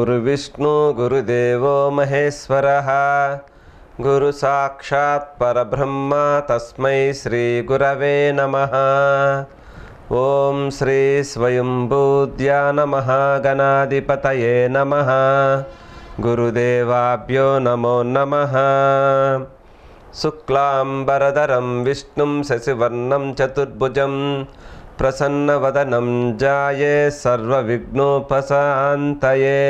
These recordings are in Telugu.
गुरुविष्णु गुरुदेवो महेश्वरः गुरु साक्षात् परब्रह्म तस्मै श्री गुरवे नमः। ओम श्री स्वयंभूद्या नमः गणाधिपतये नमः। गुरुदेवाभ्यो नमो नमः। शुक्लांबरधरं विष्णुं शशिवर्णं चतुर्भुजं प्रसन्नवदनं ध्याये सर्वविघ्नोपशान्तये।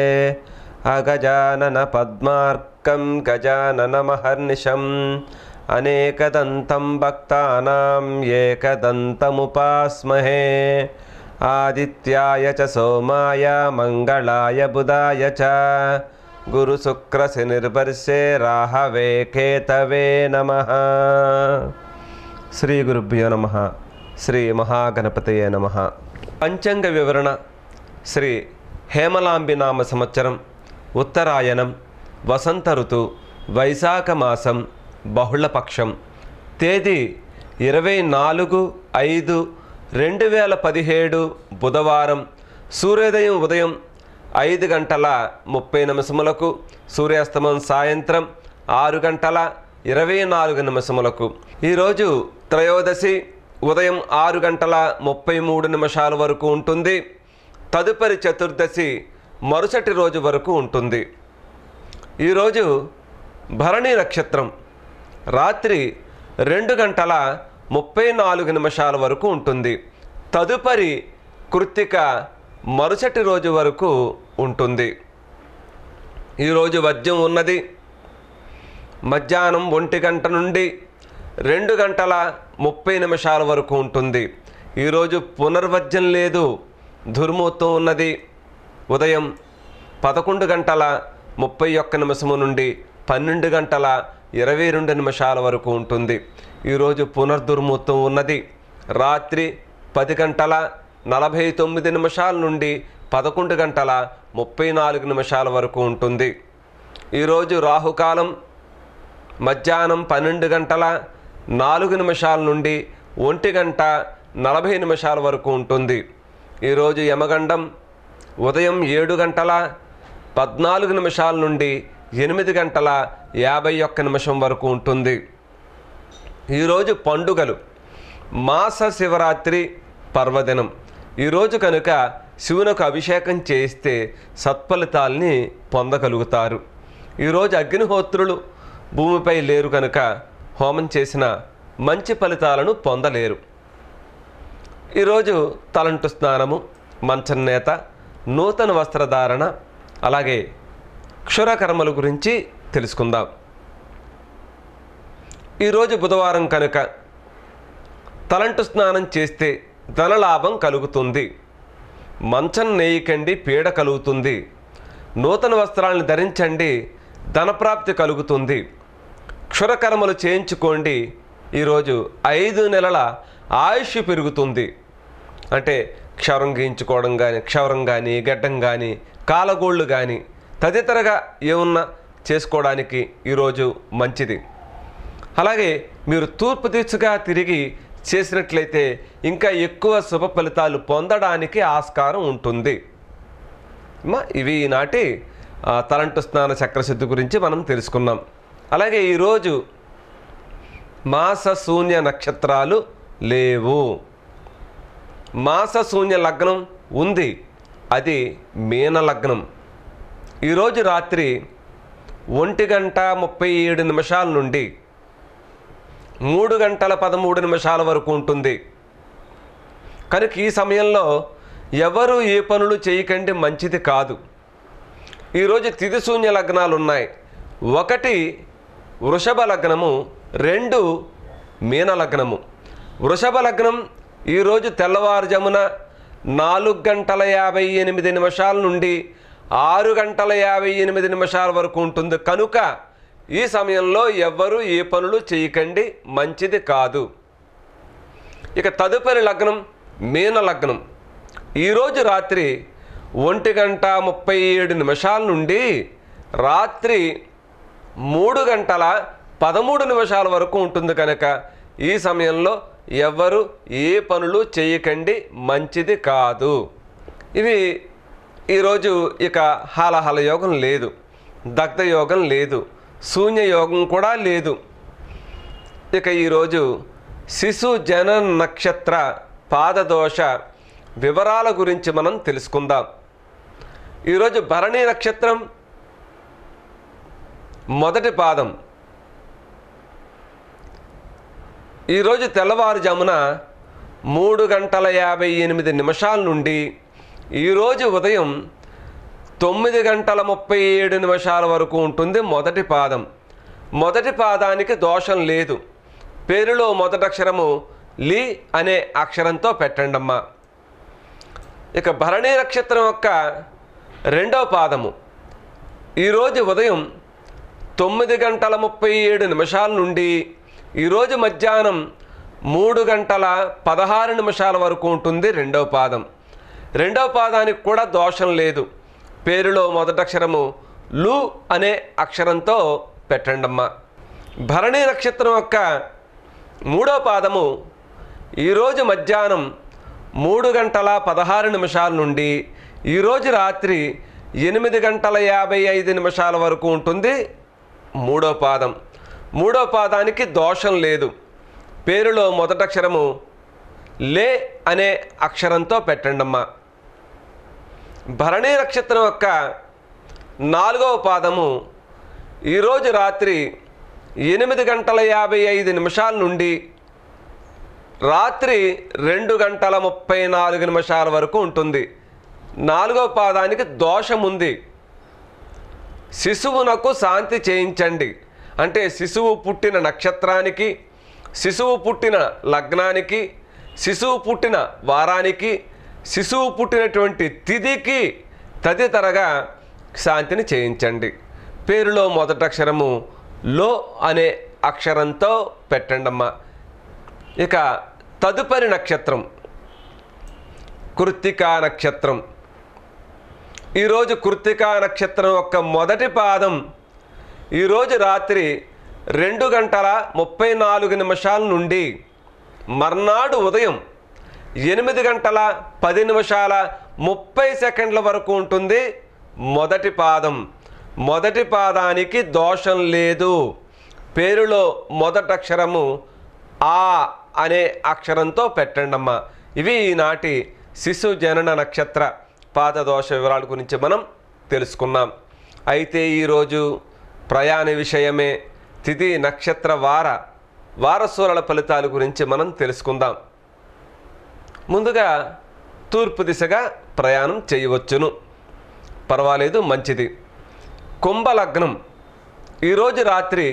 अगजानन पद्मार्कं गजाननमहर्निशम् अनेकदन्तं भक्तानां एकदन्तमुपास्महे। आदित्याय च सोमाय मंगलाय बुधाय च गुरुशुक्रशनिर्वर्षे राहवे केतवे नमः। श्री गुरुभ्यो नमः। श्री महागणपतये नमः। पंचांग विवरण श्री हेमलांबि नाम संवत्सरम उत्तरायणम वसंत ऋतु వైశాఖ మాసం బహుళపక్షం తేదీ 24/5/2017 బుధవారం సూర్యోదయం ఉదయం 5:30 సూర్యాస్తమయం సాయంత్రం 6:24 ఈరోజు త్రయోదశి ఉదయం 6:33 వరకు ఉంటుంది. తదుపరి చతుర్దశి మరుసటి రోజు వరకు ఉంటుంది. ఈరోజు భరణి నక్షత్రం రాత్రి 2:34 వరకు ఉంటుంది. తదుపరి కృత్తిక మరుసటి రోజు వరకు ఉంటుంది. ఈరోజు వర్జ్యం ఉన్నది మధ్యాహ్నం 1 గంట నుండి 2:30 వరకు ఉంటుంది. ఈరోజు పునర్వర్జ్యం లేదు. దుర్ముహూర్తం ఉన్నది ఉదయం 11:31 నుండి 12:22 వరకు ఉంటుంది. ఈరోజు పునర్దుర్ముహూర్తం ఉన్నది రాత్రి 10:49 నుండి 11:34 వరకు ఉంటుంది. ఈరోజు రాహుకాలం మధ్యాహ్నం 12:04 నుండి 1:40 వరకు ఉంటుంది. ఈరోజు యమగండం ఉదయం 7:14 నుండి 8:51 వరకు ఉంటుంది. ఈరోజు పండుగలు మాస శివరాత్రి పర్వదినం. ఈరోజు కనుక శివునకు అభిషేకం చేస్తే సత్ఫలితాల్ని పొందగలుగుతారు. ఈరోజు అగ్నిహోత్రులు భూమిపై లేరు కనుక హోమం చేసిన మంచి ఫలితాలను పొందలేరు. ఈరోజు తలంటు స్నానము, మంచనేత, నూతన వస్త్రధారణ, అలాగే క్షురకర్మల గురించి తెలుసుకుందాం. ఈరోజు బుధవారం కనుక తలంటు స్నానం చేస్తే ధనలాభం కలుగుతుంది. మంచం నేయకండి, పీడ కలుగుతుంది. నూతన వస్త్రాలను ధరించండి, ధనప్రాప్తి కలుగుతుంది. క్షురకర్మలు చేయించుకోండి. ఈరోజు 5 నెలల ఆయుష్ పెరుగుతుంది. అంటే క్షవరం గీయించుకోవడం కానీ, క్షవరం కానీ, గడ్డం కానీ, కాలగోళ్ళు కానీ తదితరగా ఏమన్నా చేసుకోవడానికి ఈరోజు మంచిది. అలాగే మీరు తూర్పు దిశగా తిరిగి చేసినట్లయితే ఇంకా ఎక్కువ శుభ ఫలితాలు పొందడానికి ఆస్కారం ఉంటుంది. ఇవి ఈనాటి తలంటు స్నాన చక్రసిద్ధి గురించి మనం తెలుసుకున్నాం. అలాగే ఈరోజు మాస శూన్య నక్షత్రాలు లేవు. మాస శూన్య లగ్నం ఉంది, అది మీన లగ్నం. ఈరోజు రాత్రి 1:37 నుండి 3:13 వరకు ఉంటుంది. కనుక ఈ సమయంలో ఎవరు ఏ పనులు చేయకండి, మంచిది కాదు. ఈరోజు తిథి శూన్య లగ్నాలు ఉన్నాయి. 1 వృషభ లగ్నము, 2 మీన లగ్నము. వృషభ లగ్నం ఈరోజు తెల్లవారుజామున 4:58 నుండి 6:58 వరకు ఉంటుంది. కనుక ఈ సమయంలో ఎవ్వరూ ఏ పనులు చేయకండి, మంచిది కాదు. ఇక తదుపరి లగ్నం మీన లగ్నం. ఈరోజు రాత్రి 1:37 నుండి రాత్రి 3:13 వరకు ఉంటుంది. కనుక ఈ సమయంలో ఎవ్వరు ఏ పనులు చేయకండి, మంచిది కాదు. ఇవి ఈరోజు ఇక హాలహల యోగం లేదు, దగ్ధ యోగం లేదు, శూన్య యోగం కూడా లేదు. ఇక ఈరోజు శిశు జన నక్షత్ర పాదదోష వివరాల గురించి మనం తెలుసుకుందాం. ఈరోజు భరణి నక్షత్రం మొదటి పాదం. ఈరోజు తెల్లవారుజామున 3:58 నుండి ఈరోజు ఉదయం 9:37 వరకు ఉంటుంది మొదటి పాదం. మొదటి పాదానికి దోషం లేదు. పేరులో మొదటి అక్షరము లి అనే అక్షరంతో పెట్టండమ్మా. ఇక భరణి నక్షత్రం యొక్క రెండవ పాదము. ఈరోజు ఉదయం 9:37 నుండి ఈరోజు మధ్యాహ్నం 3:16 వరకు ఉంటుంది రెండవ పాదం. రెండవ పాదానికి కూడా దోషం లేదు. పేరులో మొదటి అక్షరము లు అనే అక్షరంతో పెట్టండమ్మా. భరణి నక్షత్రం యొక్క మూడవ పాదము. ఈరోజు మధ్యాహ్నం 3:16 నుండి ఈరోజు రాత్రి 8:55 వరకు ఉంటుంది మూడో పాదం. మూడో పాదానికి దోషం లేదు. పేరులో మొదటి అక్షరము లే అనే అక్షరంతో పెట్టండమ్మా. భరణి నక్షత్రం యొక్క నాలుగవ పాదము. ఈరోజు రాత్రి 8:55 నుండి రాత్రి 2:34 వరకు ఉంటుంది. నాలుగవ పాదానికి దోషం ఉంది. శిశువునకు శాంతి చేయించండి అంటే శిశువు పుట్టిన నక్షత్రానికి, శిశువు పుట్టిన లగ్నానికి, శిశువు పుట్టిన వారానికి, శిశువు పుట్టినటువంటి తిథికి తదితరగా శాంతిని చేయించండి. పేరులో మొదటి అక్షరము లో అనే అక్షరంతో పెట్టండమ్మా. ఇక తదుపరి నక్షత్రం కృత్తికా నక్షత్రం. ఈరోజు కృత్తికా నక్షత్రం యొక్క మొదటి పాదం. ఈరోజు రాత్రి 2:34 నుండి మర్నాడు ఉదయం 8:10 వరకు ఉంటుంది మొదటి పాదం. మొదటి పాదానికి దోషం లేదు. పేరులో మొదటి అక్షరము ఆ అనే అక్షరంతో పెట్టండమ్మా. ఇవి ఈనాటి శిశు జనన నక్షత్ర పాదదోష వివరాల గురించి మనం తెలుసుకున్నాం. అయితే ఈరోజు ప్రయాణ విషయమే, తిథి నక్షత్ర వారసూల ఫలితాల గురించి మనం తెలుసుకుందాం. ముందుగా తూర్పు దిశగా ప్రయాణం చేయవచ్చును, పర్వాలేదు, మంచిది. కుంభలగ్నం. ఈరోజు రాత్రి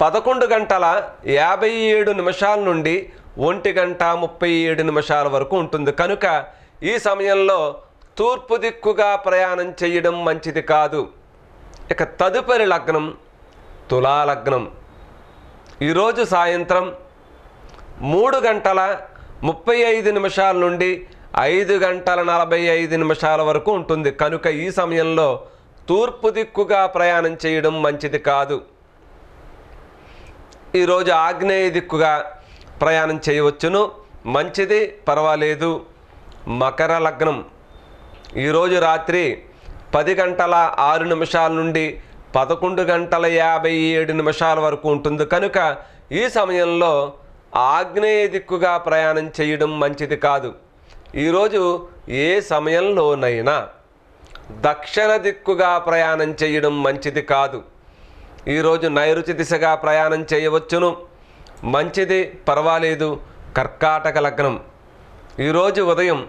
11:57 నుండి 1:37 వరకు ఉంటుంది కనుక ఈ సమయంలో తూర్పు దిక్కుగా ప్రయాణం చేయడం మంచిది కాదు. ఇక తదుపరి లగ్నం తులాలగ్నం. ఈరోజు సాయంత్రం 3:35 నుండి 5:45 వరకు ఉంటుంది కనుక ఈ సమయంలో తూర్పు దిక్కుగా ప్రయాణం చేయడం మంచిది కాదు. ఈరోజు ఆగ్నేయ దిక్కుగా ప్రయాణం చేయవచ్చును, మంచిది, పర్వాలేదు. మకర లగ్నం. ఈరోజు రాత్రి 10:06 నుండి 11:57 వరకు ఉంటుంది కనుక ఈ సమయంలో ఆగ్నేయ దిక్కుగా ప్రయాణం చేయడం మంచిది కాదు. ఈరోజు ఏ సమయంలోనైనా దక్షిణ దిక్కుగా ప్రయాణం చేయడం మంచిది కాదు. ఈరోజు నైరుతి దిశగా ప్రయాణం చేయవచ్చును, మంచిది, పర్వాలేదు. కర్కాటక లగ్నం. ఈరోజు ఉదయం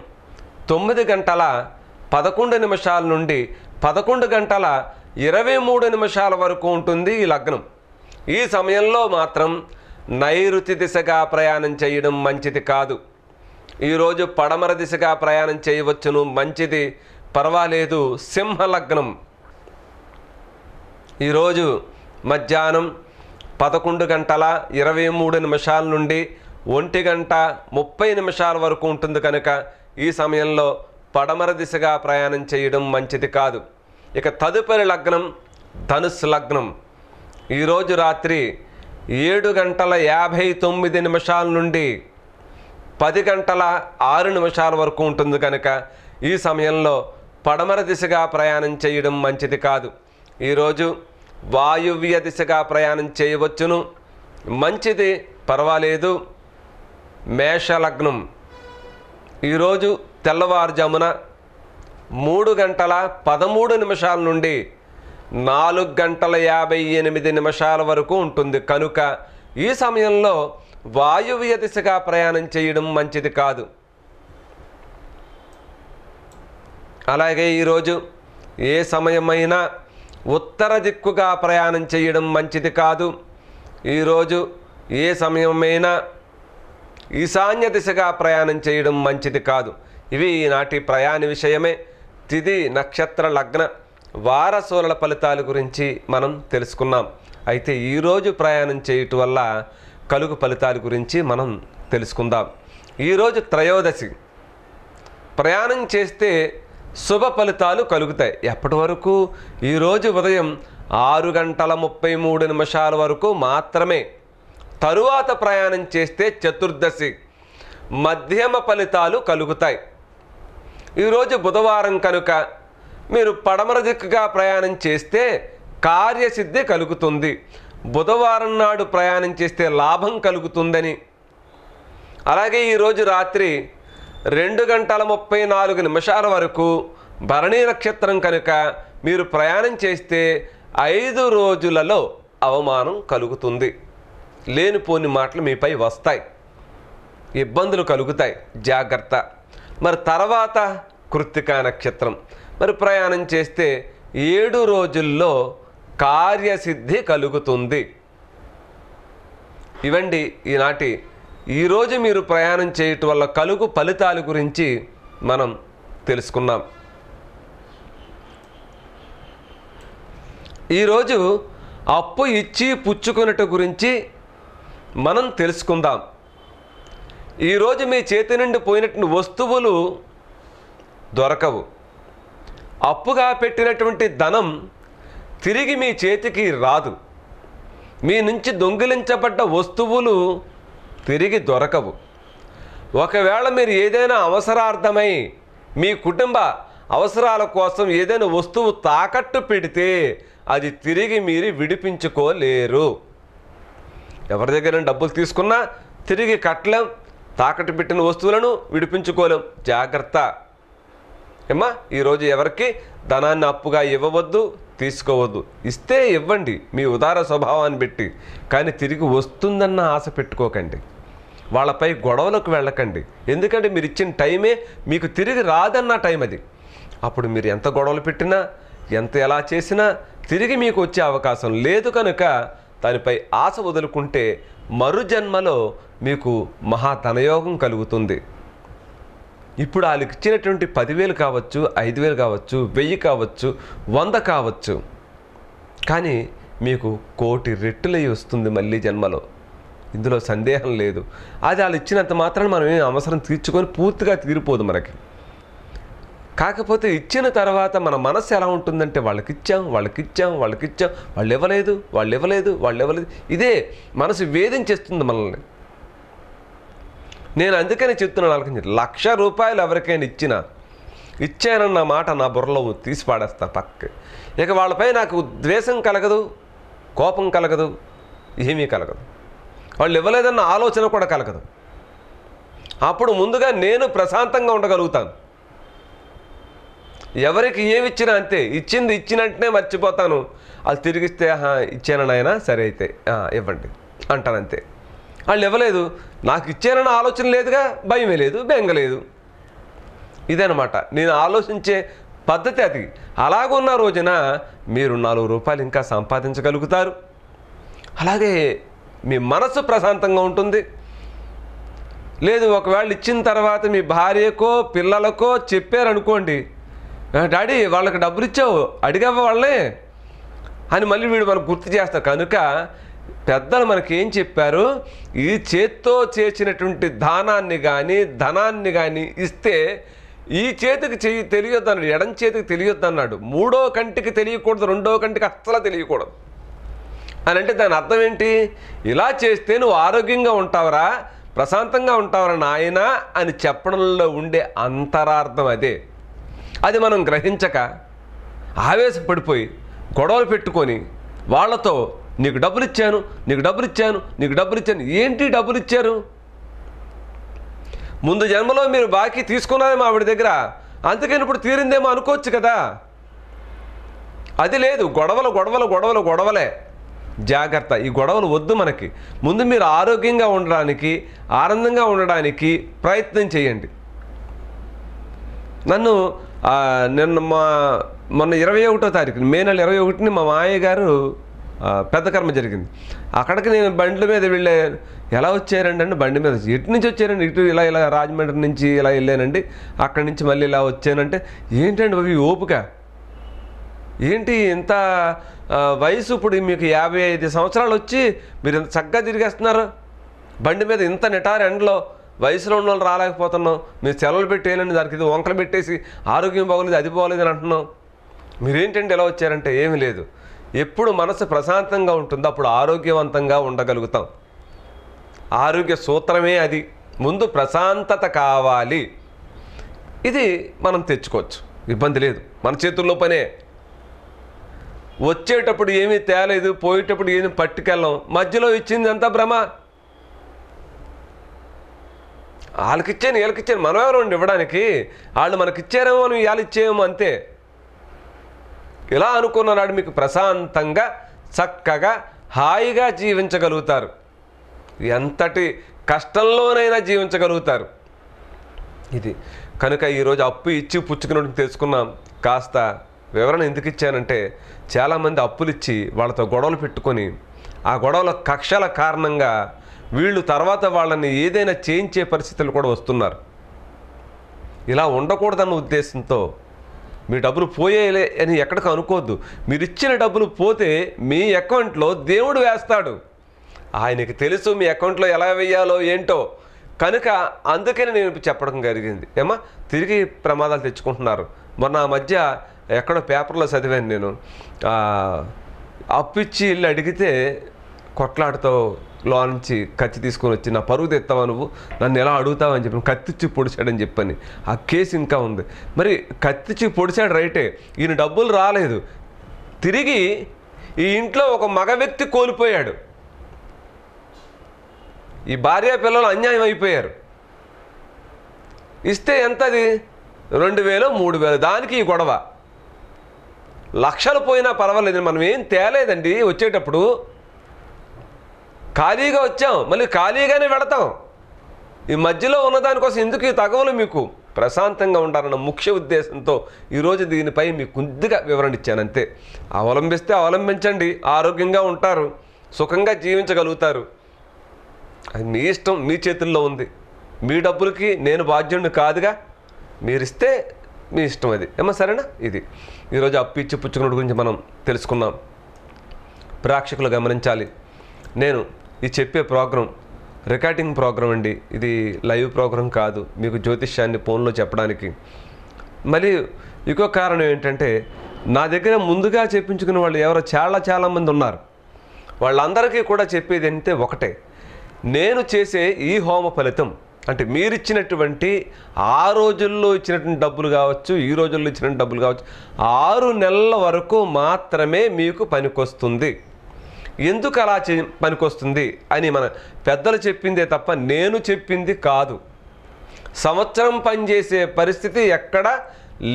9:11 నుండి 11:23 వరకు ఉంటుంది ఈ లగ్నం. ఈ సమయంలో మాత్రం నైరుతి దిశగా ప్రయాణం చేయడం మంచిది కాదు. ఈరోజు పడమర దిశగా ప్రయాణం చేయవచ్చును, మంచిది, పర్వాలేదు. సింహ లగ్నం. ఈరోజు మధ్యాహ్నం 11:23 నుండి 1:30 వరకు ఉంటుంది కనుక ఈ సమయంలో పడమర దిశగా ప్రయాణం చేయడం మంచిది కాదు. ఇక తదుపరి లగ్నం ధనుస్సు లగ్నం. ఈరోజు రాత్రి 7:59 నుండి 10:06 వరకు ఉంటుంది కనుక ఈ సమయంలో పడమర దిశగా ప్రయాణం చేయడం మంచిది కాదు. ఈరోజు వాయువ్య దిశగా ప్రయాణం చేయవచ్చును, మంచిది, పర్వాలేదు. మేషలగ్నం ఈరోజు తెల్లవారుజామున 3:13 నుండి 4:58 వరకు ఉంటుంది కనుక ఈ సమయంలో వాయువ్య దిశగా ప్రయాణం చేయడం మంచిది కాదు. అలాగే ఈరోజు ఏ సమయమైనా ఉత్తర దిక్కుగా ప్రయాణం చేయడం మంచిది కాదు. ఈరోజు ఏ సమయమైనా ఈశాన్య దిశగా ప్రయాణం చేయడం మంచిది కాదు. ఇవి ఈనాటి ప్రయాణ విషయమే. తిథి, నక్షత్ర, లగ్న, వారసూల ఫలితాల గురించి మనం తెలుసుకున్నాం. అయితే ఈరోజు ప్రయాణం చేయటం వల్ల కలుగు ఫలితాల గురించి మనం తెలుసుకుందాం. ఈరోజు త్రయోదశి. ప్రయాణం చేస్తే శుభ ఫలితాలు కలుగుతాయి. ఎప్పటి వరకు? ఈరోజు ఉదయం 6:33 వరకు మాత్రమే. తరువాత ప్రయాణం చేస్తే చతుర్దశి, మధ్యమ ఫలితాలు కలుగుతాయి. ఈరోజు బుధవారం కనుక మీరు పడమర దిక్కుగా ప్రయాణం చేస్తే కార్యసిద్ధి కలుగుతుంది. బుధవారం నాడు ప్రయాణం చేస్తే లాభం కలుగుతుందని. అలాగే ఈరోజు రాత్రి 2:34 వరకు భరణీ నక్షత్రం కనుక మీరు ప్రయాణం చేస్తే 5 రోజులలో అవమానం కలుగుతుంది. లేనిపోని మాటలు మీపై వస్తాయి, ఇబ్బందులు కలుగుతాయి, జాగ్రత్త. మరి తర్వాత కృత్తికా నక్షత్రం మరి ప్రయాణం చేస్తే 7 రోజుల్లో కార్యసిద్ధి కలుగుతుంది. ఇవండి ఈరోజు మీరు ప్రయాణం చేయటం వల్ల కలుగు ఫలితాల గురించి మనం తెలుసుకున్నాం. ఈరోజు అప్పు ఇచ్చి పుచ్చుకునేట గురించి మనం తెలుసుకుందాం. ఈరోజు మీ చేతి నుండి పోయినటువంటి వస్తువులు దొరకవు. అప్పుగా పెట్టినటువంటి ధనం తిరిగి మీ చేతికి రాదు. మీ నుంచి దొంగిలించబడ్డ వస్తువులు తిరిగి దొరకవు. ఒకవేళ మీరు ఏదైనా అవసరార్థమై మీ కుటుంబ అవసరాల కోసం ఏదైనా వస్తువు తాకట్టు పెడితే అది తిరిగి మీరు విడిపించుకోలేరు. ఎవరి దగ్గర డబ్బులు తీసుకున్నా తిరిగి కట్టలేం. తాకట్టు పెట్టిన వస్తువులను విడిపించుకోలేం. జాగ్రత్త ఏమ్మా. ఈరోజు ఎవరికి ధనాన్ని అప్పుగా ఇవ్వవద్దు, తీసుకోవద్దు. ఇస్తే ఇవ్వండి మీ ఉదార స్వభావాన్ని బట్టి, కానీ తిరిగి వస్తుందన్న ఆశ పెట్టుకోకండి. వాళ్ళపై గొడవలకు వెళ్ళకండి. ఎందుకంటే మీరు ఇచ్చిన టైమే మీకు తిరిగి రాదన్న టైం అది. అప్పుడు మీరు ఎంత గొడవలు పెట్టినా, ఎంత ఎలా చేసినా తిరిగి మీకు వచ్చే అవకాశం లేదు. కనుక దానిపై ఆశ వదులుకుంటే మరు జన్మలో మీకు మహాధనయోగం కలుగుతుంది. ఇప్పుడు వాళ్ళకి ఇచ్చినటువంటి 10,000 కావచ్చు, 5,000 కావచ్చు, 1000 కావచ్చు, 100 కావచ్చు, కానీ మీకు 1,00,00,000 రెట్టులై వస్తుంది మళ్ళీ జన్మలో. ఇందులో సందేహం లేదు. అది వాళ్ళు ఇచ్చినంత మాత్రాన మనం ఏం అవసరం తీర్చుకొని పూర్తిగా తీరిపోదు మనకి. కాకపోతే ఇచ్చిన తర్వాత మన మనసు ఎలా ఉంటుందంటే వాళ్ళకి ఇచ్చాం, వాళ్ళు ఇవ్వలేదు. ఇదే మనసు వేధించేస్తుంది మనల్ని. నేను అందుకని చెప్తున్నాను వాళ్ళకి, ₹1,00,000 ఎవరికైనా ఇచ్చానన్న మాట నా బుర్రలో తీసి పాడేస్తా పక్కకి. ఇక వాళ్ళపై నాకు ద్వేషం కలగదు, కోపం కలగదు, ఏమీ కలగదు. వాళ్ళు ఇవ్వలేదన్న ఆలోచన కూడా కలగదు. అప్పుడు ముందుగా నేను ప్రశాంతంగా ఉండగలుగుతాను. ఎవరికి ఏమి ఇచ్చినా అంతే. ఇచ్చింది ఇచ్చినట్టునే మర్చిపోతాను. అది తిరిగిస్తే ఇచ్చాను నాయనా, సరే అయితే ఇవ్వండి అంటానంతే. వాళ్ళు ఇవ్వలేదు, నాకు ఇచ్చానన్న ఆలోచన లేదుగా, భయమే లేదు, బెంగ లేదు. ఇదనమాట నేను ఆలోచించే పద్ధతి. అది అలాగున్న రోజున మీరు ₹4 ఇంకా సంపాదించగలుగుతారు. అలాగే మీ మనసు ప్రశాంతంగా ఉంటుంది. లేదు, ఒకవేళ ఇచ్చిన తర్వాత మీ భార్యకో పిల్లలకో చెప్పారనుకోండి, డాడీ వాళ్ళకి డబ్బులు ఇచ్చావు, అడిగావా వాళ్ళే అని మళ్ళీ వీడు మనకు గుర్తు చేస్తారు. కనుక పెద్దలు మనకి ఏం చెప్పారు, ఈ చేత్తో చేసినటువంటి ధనాన్ని కానీ ఇస్తే ఈ చేతికి తెలియొద్దు అన్నాడు, ఎడం చేతికి తెలియొద్దు అన్నాడు, మూడో కంటికి తెలియకూడదు, రెండో కంటికి అస్సలు తెలియకూడదు అని. అంటే దాని అర్థం ఏంటి? ఇలా చేస్తే నువ్వు ఆరోగ్యంగా ఉంటావరా, ప్రశాంతంగా ఉంటావరా నాయనా అని చెప్పడంలో ఉండే అంతరార్థం అదే. అది మనం గ్రహించక ఆవేశపడిపోయి గొడవలు పెట్టుకొని వాళ్ళతో నీకు డబ్బులు ఇచ్చాను, నీకు డబ్బులు ఇచ్చాను, నీకు డబ్బులు ఇచ్చాను. ఏంటి డబ్బులు ఇచ్చారు? ముందు జన్మలో మీరు బాకీ తీసుకున్నారేమో ఆవిడ దగ్గర, అందుకని ఇప్పుడు తీరిందేమో అనుకోవచ్చు కదా. అది లేదు. గొడవలు గొడవలు గొడవలు గొడవలే. జాగ్రత్త, ఈ గొడవలు వద్దు మనకి. ముందు మీరు ఆరోగ్యంగా ఉండడానికి, ఆనందంగా ఉండడానికి ప్రయత్నం చేయండి. నన్ను మొన్న 21వ తారీఖు మే నెల 21ని మా మామయ్య గారు పెద్ద కర్మ జరిగింది. అక్కడికి నేను బండ్ల మీద వెళ్ళే. ఎలా వచ్చారండి అంటే బండి మీద. ఎటు నుంచి వచ్చారండి? ఇటు ఇలా రాజమండ్రి నుంచి ఇలా వెళ్ళానండి, అక్కడి నుంచి మళ్ళీ ఇలా వచ్చానంటే ఏంటండి అవి ఓపిక ఏంటి? ఇంత వయసు, ఇప్పుడు మీకు 55 సంవత్సరాలు వచ్చి మీరు ఇంత చక్కగా తిరిగేస్తున్నారు బండి మీద, ఇంత నిటారు ఎండలో. వయసులో ఉన్న వాళ్ళు రాలేకపోతున్నాం, మీరు సెలవులు పెట్టేయాలని దానికి ఇది వంకలు పెట్టేసి ఆరోగ్యం బాగోలేదు, అది బాగోలేదు అని అంటున్నాం. మీరేంటంటే ఎలా వచ్చారంటే ఏమీ లేదు. ఎప్పుడు మనసు ప్రశాంతంగా ఉంటుందో అప్పుడు ఆరోగ్యవంతంగా ఉండగలుగుతాం. ఆరోగ్య సూత్రమే అది. ముందు ప్రశాంతత కావాలి. ఇది మనం తెచ్చుకోవచ్చు, ఇబ్బంది లేదు, మన చేతుల్లో పనే. వచ్చేటప్పుడు ఏమీ తేలేదు, పోయేటప్పుడు ఏమీ పట్టుకెళ్ళం, మధ్యలో ఇచ్చింది అంతా భ్రమ. వాళ్ళకిచ్చాను వీళ్ళకిచ్చాను, మనం ఎవరు ఇవ్వడానికి? వాళ్ళు మనకిచ్చారేమో, మనం ఇవాళ ఇచ్చేమో, అంతే. ఇలా అనుకున్నాడు మీకు ప్రశాంతంగా చక్కగా హాయిగా జీవించగలుగుతారు. ఎంతటి కష్టంలోనైనా జీవించగలుగుతారు. ఇది కనుక ఈరోజు అప్పు ఇచ్చి పుచ్చుకున్నట్టు తెలుసుకున్నాం. కాస్త వివరణ ఎందుకు ఇచ్చానంటే, చాలామంది అప్పులు ఇచ్చి వాళ్ళతో గొడవలు పెట్టుకొని ఆ గొడవల కక్షల కారణంగా వీళ్ళు తర్వాత వాళ్ళని ఏదైనా చేయించే పరిస్థితులు కూడా వస్తున్నారు. ఇలా ఉండకూడదన్న ఉద్దేశంతో మీ డబ్బులు పోయేలే అని ఎక్కడికి అనుకోవద్దు. మీరు ఇచ్చిన డబ్బులు పోతే మీ అకౌంట్లో దేవుడు వేస్తాడు. ఆయనకి తెలుసు మీ అకౌంట్లో ఎలా వేయాలో ఏంటో. కనుక అందుకని నేను చెప్పడం జరిగింది. ఏమా తిరిగి ప్రమాదాలు తెచ్చుకుంటున్నారు. మొన్న ఆ మధ్య ఎక్కడో పేపర్లో చదివాను నేను. అప్పిచ్చి ఇల్లు అడిగితే కొట్లాడుతో లో నుంచి కత్తి తీసుకొని వచ్చి, నా పరుగు తెస్తావా నువ్వు, నన్ను ఎలా అడుగుతావు అని చెప్పి కత్తిచ్చి పొడిచాడని చెప్పని ఆ కేసు ఇంకా ఉంది. మరి కత్తిచ్చి పొడిచాడు రైటే, ఈయన డబ్బులు రాలేదు. తిరిగి ఈ ఇంట్లో ఒక మగ వ్యక్తి కోల్పోయాడు. ఈ భార్య పిల్లలు అన్యాయం అయిపోయారు. ఇస్తే ఎంతది? 2000 3000. దానికి ఈ గొడవ. లక్షలు పోయినా పర్వాలేదు, మనం ఏం తేలేదండి. వచ్చేటప్పుడు ఖాళీగా వచ్చాం, మళ్ళీ ఖాళీగానే వెళతాం. ఈ మధ్యలో ఉన్నదానికోసం ఎందుకు ఈ తగవలు? మీకు ప్రశాంతంగా ఉండాలన్న ముఖ్య ఉద్దేశంతో ఈరోజు దీనిపై మీకు కొద్దిగా వివరణ ఇచ్చాను, అంతే. అవలంబిస్తే అవలంబించండి, ఆరోగ్యంగా ఉంటారు, సుఖంగా జీవించగలుగుతారు. అది మీ ఇష్టం, మీ చేతుల్లో ఉంది. మీ డబ్బులకి నేను బాధ్యుడిని కాదుగా. మీరిస్తే మీ ఇష్టం, అది ఏమో. సరేనా? ఇది ఈరోజు అప్పు ఇచ్చి పుచ్చుకున్నట్టు గురించి మనం తెలుసుకున్నాం. ప్రేక్షకులు గమనించాలి, నేను ఈ చెప్పే ప్రోగ్రాం రికార్డింగ్ ప్రోగ్రాం అండి. ఇది లైవ్ ప్రోగ్రాం కాదు, మీకు జ్యోతిష్యాన్ని ఫోన్లో చెప్పడానికి. మళ్ళీ ఇంకో కారణం ఏంటంటే, నా దగ్గర ముందుగా చెప్పించుకున్న వాళ్ళు ఎవరో చాలామంది ఉన్నారు. వాళ్ళందరికీ కూడా చెప్పేది అంటే ఒకటే, నేను చేసే ఈ హోమ ఫలితం అంటే మీరిచ్చినటువంటి ఆ రోజుల్లో ఇచ్చినటువంటి డబ్బులు కావచ్చు, ఈ రోజుల్లో ఇచ్చినటువంటి డబ్బులు కావచ్చు, 6 నెలల వరకు మాత్రమే మీకు పనికొస్తుంది. ఎందుకు అలా పనికొస్తుంది అని మన పెద్దలు చెప్పిందే తప్ప నేను చెప్పింది కాదు. సంవత్సరం పనిచేసే పరిస్థితి ఎక్కడా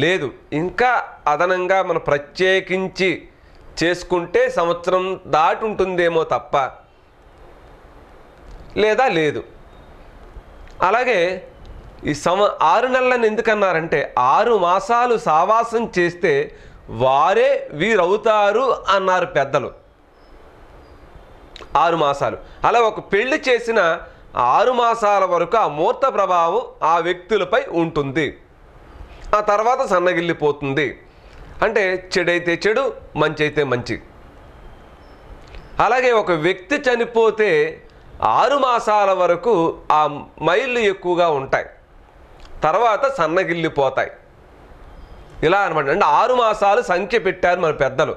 లేదు. ఇంకా అదనంగా మనం ప్రత్యేకించి చేసుకుంటే సంవత్సరం దాటి ఉంటుందేమో తప్ప లేదా లేదు. అలాగే ఈ 6 నెలలను ఎందుకన్నారంటే, 6 మాసాలు సావాసం చేస్తే వారే వీరవుతారు అన్నారు పెద్దలు. 6 మాసాలు. అలా ఒక పెళ్లి చేసిన 6 మాసాల వరకు ఆ మూర్త ప్రభావం ఆ వ్యక్తులపై ఉంటుంది. ఆ తర్వాత సన్నగిల్లిపోతుంది. అంటే చెడైతే చెడు, మంచి అయితే మంచి. అలాగే ఒక వ్యక్తి చనిపోతే 6 మాసాల వరకు ఆ మైళ్ళు ఎక్కువగా ఉంటాయి, తర్వాత సన్నగిల్లిపోతాయి. ఇలా అనమాట. అంటే 6 మాసాలు సంఖ్య పెట్టారు మన పెద్దలు.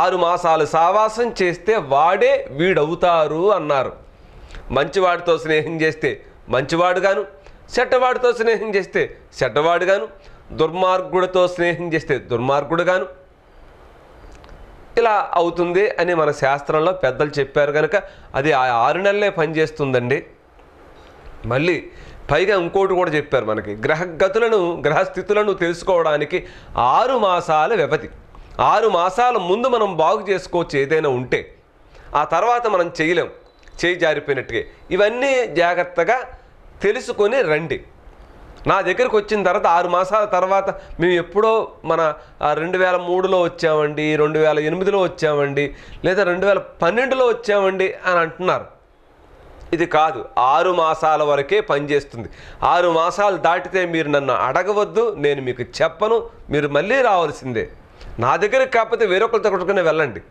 6 మాసాలు సావాసం చేస్తే వాడే వీడవుతారు అన్నారు. మంచివాడితో స్నేహం చేస్తే మంచివాడుగాను, చెడ్డవాడితో స్నేహం చేస్తే చెడ్డవాడుగాను, దుర్మార్గుడితో స్నేహం చేస్తే దుర్మార్గుడుగాను ఇలా అవుతుంది అని మన శాస్త్రంలో పెద్దలు చెప్పారు కనుక అది ఆ 6 నెలలే పనిచేస్తుందండి. మళ్ళీ పైగా ఇంకోటి కూడా చెప్పారు మనకి, గ్రహస్థితులను తెలుసుకోవడానికి 6 మాసాల వ్యవధి. 6 మాసాల ముందు మనం బాగు చేసుకోవచ్చు ఏదైనా ఉంటే, ఆ తర్వాత మనం చేయలేం, చేయి జారిపోయినట్టుగా. ఇవన్నీ జాగ్రత్తగా తెలుసుకొని రండి. నా దగ్గరికి వచ్చిన తర్వాత 6 మాసాల తర్వాత మేము ఎప్పుడో మన 2003లో వచ్చామండి, 2008లో వచ్చామండి, లేదా 2012లో వచ్చామండి అని అంటున్నారు. ఇది కాదు, 6 మాసాల వరకే పనిచేస్తుంది. 6 మాసాలు దాటితే మీరు నన్ను అడగవద్దు, నేను మీకు చెప్పను, మీరు మళ్ళీ రావాల్సిందే. నా దగ్గరికి కాకపోతే వేరొకరితో కొట్టుకునే వెళ్ళండి,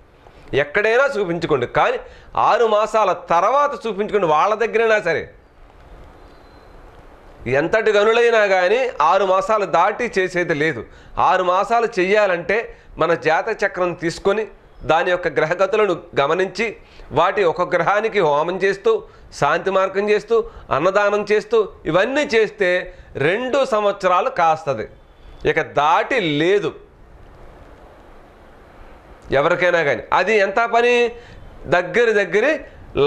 ఎక్కడైనా చూపించుకోండి. కానీ 6 మాసాల తర్వాత చూపించుకోండి, వాళ్ళ దగ్గరైనా సరే. ఎంతటి గనులైనా కానీ 6 మాసాలు దాటి చేసేది లేదు. 6 మాసాలు చెయ్యాలంటే మన జాతక చక్రం తీసుకొని దాని యొక్క గ్రహగతులను గమనించి వాటి ఒక గ్రహానికి హోమం చేస్తూ, శాంతి మార్గం చేస్తూ, అన్నదానం చేస్తూ ఇవన్నీ చేస్తే 2 సంవత్సరాలు కాస్తుంది. ఇక దాటి లేదు ఎవరికైనా కానీ. అది ఎంత పని? దగ్గర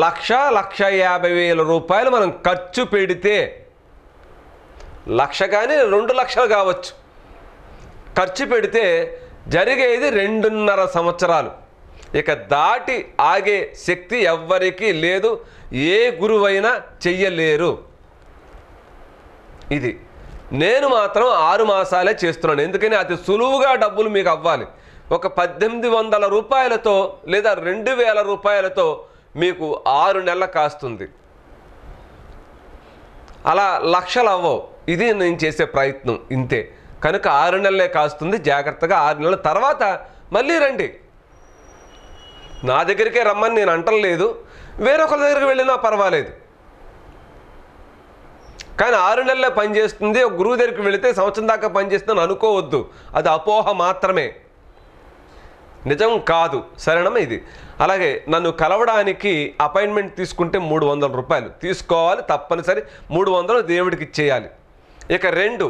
1,50,000 రూపాయలు మనం ఖర్చు పెడితే, 1,00,000 కానీ 2 లక్షలు కావచ్చు, ఖర్చు పెడితే జరిగేది 2.5 సంవత్సరాలు. ఇక దాటి ఆగే శక్తి ఎవ్వరికీ లేదు, ఏ గురువైనా చెయ్యలేరు. ఇది నేను మాత్రం 6 మాసాలే చేస్తున్నాను. ఎందుకని అతి సులువుగా డబ్బులు మీకు అవ్వాలి. ఒక 1,800 రూపాయలతో లేదా 2,000 రూపాయలతో మీకు 6 నెలలు కాస్తుంది. అలా లక్షలు అవ్వవు. ఇది నేను చేసే ప్రయత్నం ఇంతే. కనుక 6 నెలలే కాస్తుంది. జాగ్రత్తగా 6 నెలల తర్వాత మళ్ళీ రండి. నా దగ్గరికే రమ్మని నేను అంటలేదు, వేరొకరి దగ్గరికి వెళ్ళినా పర్వాలేదు. కానీ 6 నెలలే పనిచేస్తుంది. ఒక గురువు దగ్గరికి వెళితే సంవత్సరం దాకా పనిచేస్తుందని అనుకోవద్దు, అది అపోహ మాత్రమే, నిజం కాదు. సరేనమ్మా? ఇది అలాగే నన్ను కలవడానికి అపాయింట్మెంట్ తీసుకుంటే 300 రూపాయలు తీసుకోవాలి తప్పనిసరి. 300 దేవుడికి ఇచ్చేయాలి. ఇక 2,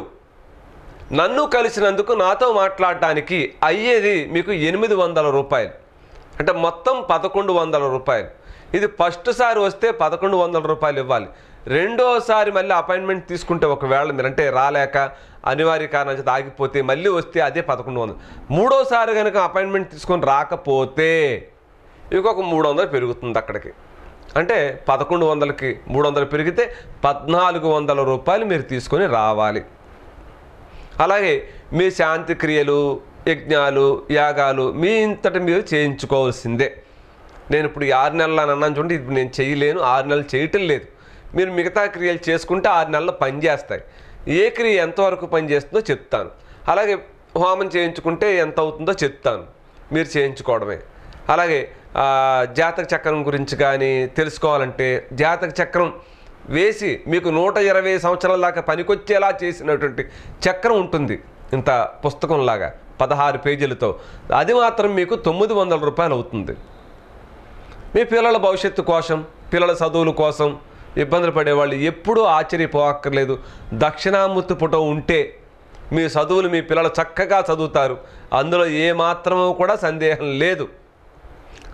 నన్ను కలిసినందుకు నాతో మాట్లాడటానికి అయ్యేది మీకు 800 రూపాయలు, అంటే మొత్తం 1,100 రూపాయలు. ఇది ఫస్ట్ సారి వస్తే 1,100 రూపాయలు ఇవ్వాలి. రెండోసారి మళ్ళీ అపాయింట్మెంట్ తీసుకుంటే ఒకవేళ మీరంటే రాలేక అనివార్య కారణం చేత ఆగిపోతే మళ్ళీ వస్తే అదే 1,100. మూడోసారి కనుక అపాయింట్మెంట్ తీసుకొని రాకపోతే ఇంకొక 300 పెరుగుతుంది అక్కడికి. అంటే 1,100కి 300 పెరిగితే 1,400 రూపాయలు మీరు తీసుకొని రావాలి. అలాగే మీ శాంతి క్రియలు, యజ్ఞాలు, యాగాలు మీ ఇంతటి మీరు చేయించుకోవాల్సిందే. నేను ఇప్పుడు 6 నెలలు అని అన్నాను చూడండి, ఇప్పుడు నేను చేయలేను, 6 నెలలు చేయటం లేదు. మీరు మిగతా క్రియలు చేసుకుంటే 6 నెలలు పనిచేస్తాయి. ఏ క్రియ ఎంతవరకు పనిచేస్తుందో చెప్తాను. అలాగే హోమం చేయించుకుంటే ఎంత అవుతుందో చెప్తాను, మీరు చేయించుకోవడమే. అలాగే జాతక చక్రం గురించి కానీ తెలుసుకోవాలంటే జాతక చక్రం వేసి మీకు 120 సంవత్సరాల దాకా పనికొచ్చేలా చేసినటువంటి చక్రం ఉంటుంది, ఇంత పుస్తకంలాగా 16 పేజీలతో. అది మాత్రం మీకు 900 రూపాయలు అవుతుంది. మీ పిల్లల భవిష్యత్తు కోసం, పిల్లల చదువుల కోసం ఇబ్బందులు పడేవాళ్ళు ఎప్పుడూ ఆశ్చర్యపోక్కర్లేదు. దక్షిణామూర్తి ఫోటో ఉంటే మీ చదువులు మీ పిల్లలు చక్కగా చదువుతారు, అందులో ఏమాత్రమూ కూడా సందేహం లేదు.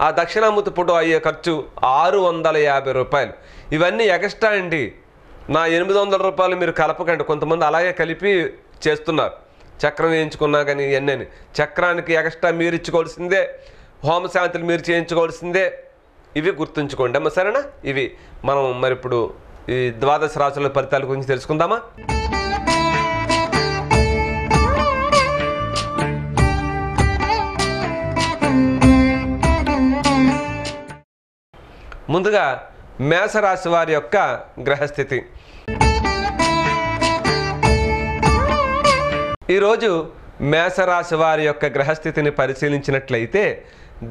ఆ దక్షిణామూర్తి ఫోటో అయ్యే ఖర్చు 650 రూపాయలు. ఇవన్నీ ఎక్స్ట్రా అండి. నా 800 రూపాయలు మీరు కలపకండి. కొంతమంది అలాగే కలిపి చేస్తున్నారు, చక్రం వేయించుకున్నా కానీ ఇవన్నీ. చక్రానికి ఎక్స్ట్రా మీరు ఇచ్చుకోవాల్సిందే, హోమశాంతులు మీరు చేయించుకోవాల్సిందే. ఇవి గుర్తుంచుకోండి అమ్మ, సరేనా? ఇవి మనం మరి ఇప్పుడు ఈ 12 రాశుల ఫలితాల గురించి తెలుసుకుందామా? ముందుగా మేషరాశి వారి యొక్క గ్రహస్థితి. ఈరోజు మేషరాశి వారి యొక్క గ్రహస్థితిని పరిశీలించినట్లయితే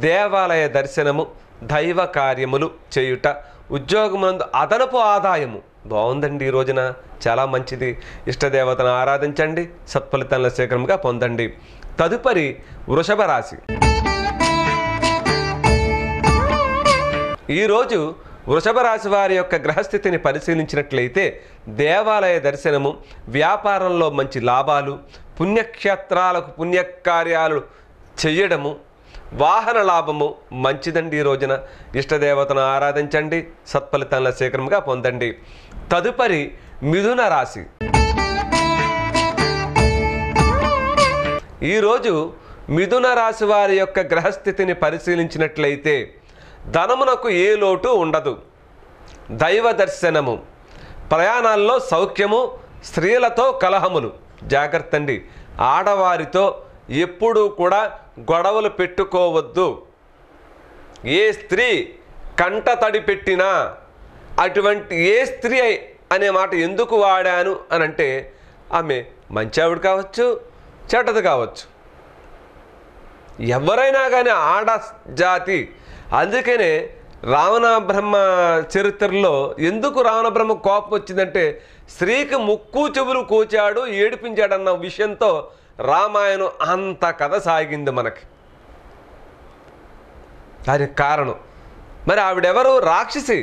దేవాలయ దర్శనము, దైవ కార్యములు చేయుట, ఉద్యోగమునందు అదనపు ఆదాయము బాగుందండి. ఈ రోజున చాలా మంచిది. ఇష్టదేవతను ఆరాధించండి, సత్ఫలితాలను శీఘ్రంగా పొందండి. తదుపరి వృషభ రాశి. ఈరోజు వృషభ రాశి వారి యొక్క గ్రహస్థితిని పరిశీలించినట్లయితే దేవాలయ దర్శనము, వ్యాపారంలో మంచి లాభాలు, పుణ్యక్షేత్రాలకు పుణ్యకార్యాలు చేయడము, వాహన లాభము మంచిదండి. ఈ రోజున ఇష్టదేవతను ఆరాధించండి, సత్ఫలితాలను శీఘ్రంగా పొందండి. తదుపరి మిథున రాశి. ఈరోజు మిథున రాశి వారి యొక్క గ్రహస్థితిని పరిశీలించినట్లయితే ధనమునకు ఏ లోటు ఉండదు. దైవ దర్శనము, ప్రయాణాల్లో సౌఖ్యము, స్త్రీలతో కలహములు. జాగ్రత్త అండి, ఆడవారితో ఎప్పుడూ కూడా గొడవలు పెట్టుకోవద్దు. ఏ స్త్రీ కంట తడి పెట్టినా, అటువంటి ఏ స్త్రీ అనే మాట ఎందుకు వాడాను అని అంటే ఆమె మంచి ఆవిడ కావచ్చు, చెడ్డది కావచ్చు, ఎవరైనా కానీ ఆడ జాతి. అందుకనే రావణ బ్రహ్మ చరిత్రలో ఎందుకు రావణ బ్రహ్మ కోపం వచ్చిందంటే స్త్రీకి ముక్కు చెవులు కూచాడు, ఏడిపించాడన్న విషయంతో రామాయణం అంత కథ సాగింది మనకి. దానికి కారణం మరి ఆవిడెవరు? రాక్షసి.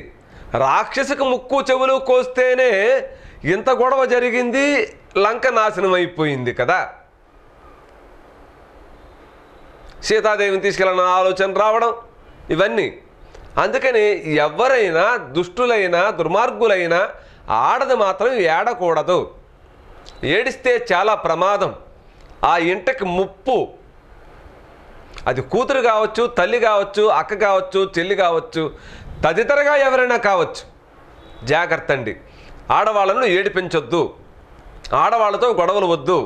రాక్షసికి ముక్కు చెవులు కోస్తేనే ఇంత గొడవ జరిగింది, లంక నాశనం అయిపోయింది కదా. సీతాదేవిని తీసుకెళ్ళిన ఆలోచన రావడం ఇవన్నీ. అందుకని ఎవరైనా దుష్టులైనా దుర్మార్గులైనా ఆడది మాత్రం ఏడకూడదు. ఏడిస్తే చాలా ప్రమాదం, ఆ ఇంటికి ముప్పు. అది కూతురు కావచ్చు, తల్లి కావచ్చు, అక్క కావచ్చు, చెల్లి కావచ్చు, తదితరగా ఎవరైనా కావచ్చు. జాగ్రత్త అండి, ఆడవాళ్ళను ఏడిపించొద్దు, ఆడవాళ్ళతో గొడవలు వద్దు.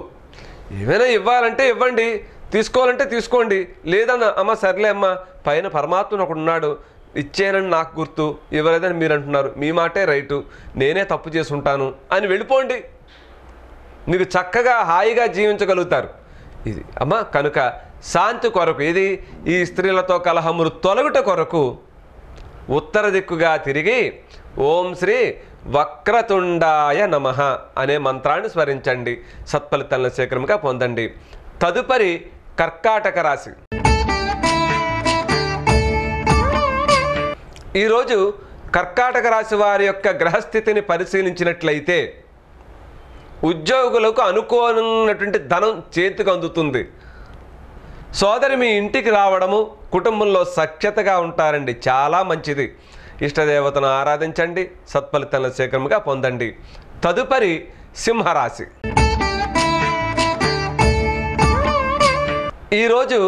ఏమైనా ఇవ్వాలంటే ఇవ్వండి, తీసుకోవాలంటే తీసుకోండి. లేదన్న అమ్మ సర్లే అమ్మ, పైన పరమాత్ముడు ఒకడు ఉన్నాడు, ఇచ్చేనని నాకు గుర్తు, ఇవ్వలేదని మీరు అంటున్నారు, మీ మాటే రైటు, నేనే తప్పు చేసి ఉంటాను అని వెళ్ళిపోండి. మీకు చక్కగా హాయిగా జీవించగలుగుతారు. ఇది అమ్మ. కనుక శాంతి కొరకు, ఇది ఈ స్త్రీలతో కలహములు తొలగుట కొరకు ఉత్తర దిక్కుగా తిరిగి ఓం శ్రీ వక్రతుండాయ నమః అనే మంత్రాన్ని స్మరించండి, సత్ఫలితాలను శీఘ్రంగా పొందండి. తదుపరి కర్కాటక రాశి. ఈరోజు కర్కాటక రాశి వారి యొక్క గ్రహస్థితిని పరిశీలించినట్లయితే ఉద్యోగులకు అనుకోనటువంటి ధనం చేతికి అందుతుంది. సోదరి మీ ఇంటికి రావడము, కుటుంబంలో సఖ్యతగా ఉంటారండి, చాలా మంచిది. ఇష్టదేవతను ఆరాధించండి, సత్ఫలితాలను శీఘ్రంగా పొందండి. తదుపరి సింహరాశి. ఈరోజు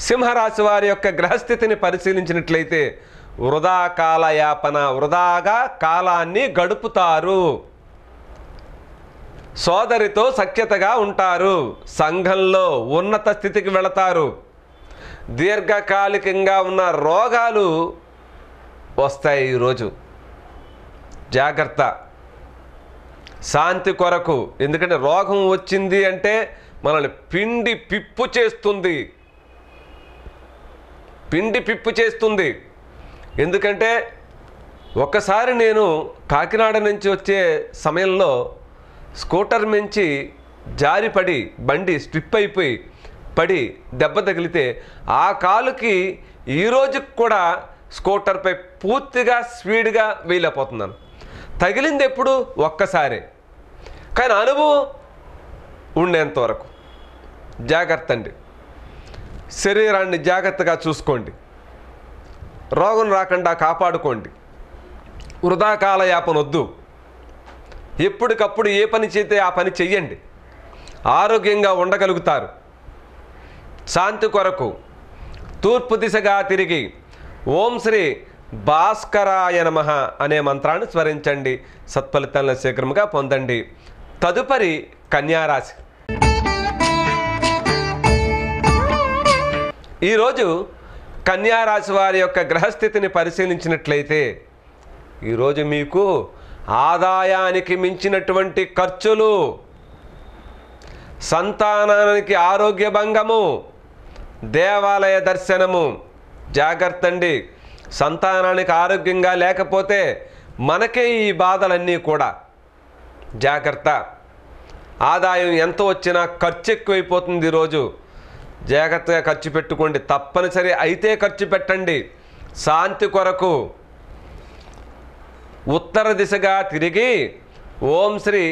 సింహరాశి వారి యొక్క గ్రహస్థితిని పరిశీలించినట్లయితే వృధా కాలయాపన, వృధాగా కాలాన్ని గడుపుతారు. సోదరితో సఖ్యతగా ఉంటారు, సంఘంలో ఉన్నత స్థితికి వెళతారు. దీర్ఘకాలికంగా ఉన్న రోగాలు వస్తాయి ఈరోజు, జాగ్రత్త. శాంతి కొరకు, ఎందుకంటే రోగం వచ్చింది అంటే మనల్ని పిండి పిప్పు చేస్తుంది, పిండి పిప్పు చేస్తుంది. ఎందుకంటే ఒకసారి నేను కాకినాడ నుంచి వచ్చే సమయంలో స్కూటర్ నుంచి జారిపడి బండి స్ట్రిప్ అయిపోయి పడి దెబ్బ తగిలితే ఆ కాలుకి ఈరోజుకి కూడా స్కూటర్పై పూర్తిగా స్పీడ్గా వెళ్ళిపోతున్నాను. తగిలింది ఎప్పుడు? ఒక్కసారే, కానీ అనుభవం ఉండేంతవరకు. జాగ్రత్త అండి, శరీరాన్ని జాగ్రత్తగా చూసుకోండి, రోగం రాకుండా కాపాడుకోండి. వృధా కాలయాపన వద్దు. ఎప్పటికప్పుడు ఏ పని చేస్తే ఆ పని చెయ్యండి, ఆరోగ్యంగా ఉండగలుగుతారు. శాంతి కొరకు తూర్పు దిశగా తిరిగి ఓం శ్రీ భాస్కరాయ నమః అనే మంత్రాన్ని స్మరించండి, సత్ఫలితాలను శీఘ్రంగా పొందండి. తదుపరి కన్యారాశి. ఈరోజు కన్యారాశి వారి యొక్క గ్రహస్థితిని పరిశీలించినట్లయితే ఈరోజు మీకు ఆదాయానికి మించినటువంటి ఖర్చులు, సంతానానికి ఆరోగ్య భంగము, దేవాలయ దర్శనము. జాగ్రత్త అండి, సంతానానికి ఆరోగ్యంగా లేకపోతే మనకే ఈ బాధలన్నీ కూడా. జాగ్రత్త. ఆదాయం ఎంత వచ్చినా ఖర్చు ఎక్కువైపోతుంది ఈరోజు. జాగ్రత్తగా ఖర్చు పెట్టుకోండి, తప్పనిసరి అయితే ఖర్చు పెట్టండి. శాంతి కొరకు ఉత్తర దిశగా తిరిగి ఓం శ్రీ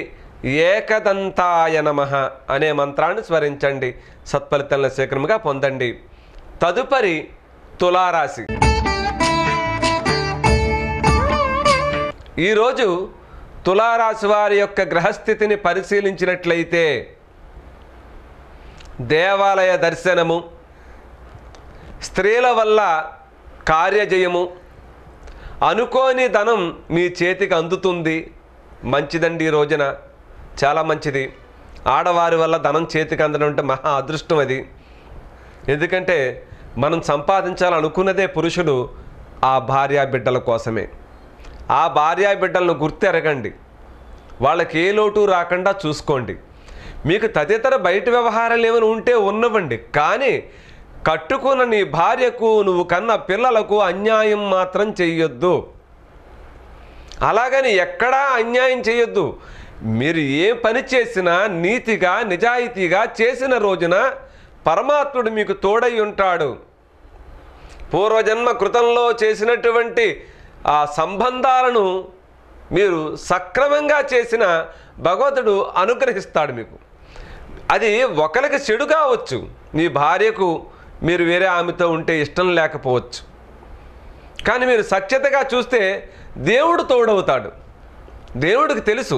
ఏకదంతాయ నమః అనే మంత్రాన్ని స్మరించండి. సత్ఫలితాలను శీఘ్రముగా పొందండి. తదుపరి తులారాశి. ఈరోజు తులారాశి వారి యొక్క గ్రహస్థితిని పరిశీలించినట్లయితే దేవాలయ దర్శనము, స్త్రీల వల్ల కార్యజయము, అనుకోని ధనం మీ చేతికి అందుతుంది. మంచిదండి. ఈ రోజున చాలా మంచిది. ఆడవారి వల్ల ధనం చేతికి అందడం అంటే మహా అదృష్టం అది. ఎందుకంటే మనం సంపాదించాలనుకున్నదే పురుషుడు ఆ భార్యా బిడ్డల కోసమే. ఆ భార్యా బిడ్డలను గుర్తెరగండి. వాళ్ళకి ఏ లోటు రాకుండా చూసుకోండి. మీకు తదితర బయట వ్యవహారాలు ఏమైనా ఉంటే ఉన్నవండి, కానీ కట్టుకున్న నీ భార్యకు, నువ్వు కన్న పిల్లలకు అన్యాయం మాత్రం చెయ్యొద్దు. అలాగని ఎక్కడా అన్యాయం చేయొద్దు. మీరు ఏ పని చేసినా నీతిగా నిజాయితీగా చేసిన రోజున పరమాత్ముడు మీకు తోడై ఉంటాడు. పూర్వజన్మ కృతంలో చేసినటువంటి ఆ సంబంధాలను మీరు సక్రమంగా చేసిన భగవంతుడు అనుగ్రహిస్తాడు మీకు. అది ఒకరికి చెడు కావచ్చు. మీ భార్యకు మీరు వేరే ఆమెతో ఉంటే ఇష్టం లేకపోవచ్చు, కానీ మీరు సఖ్యతగా చూస్తే దేవుడు తోడవుతాడు. దేవుడికి తెలుసు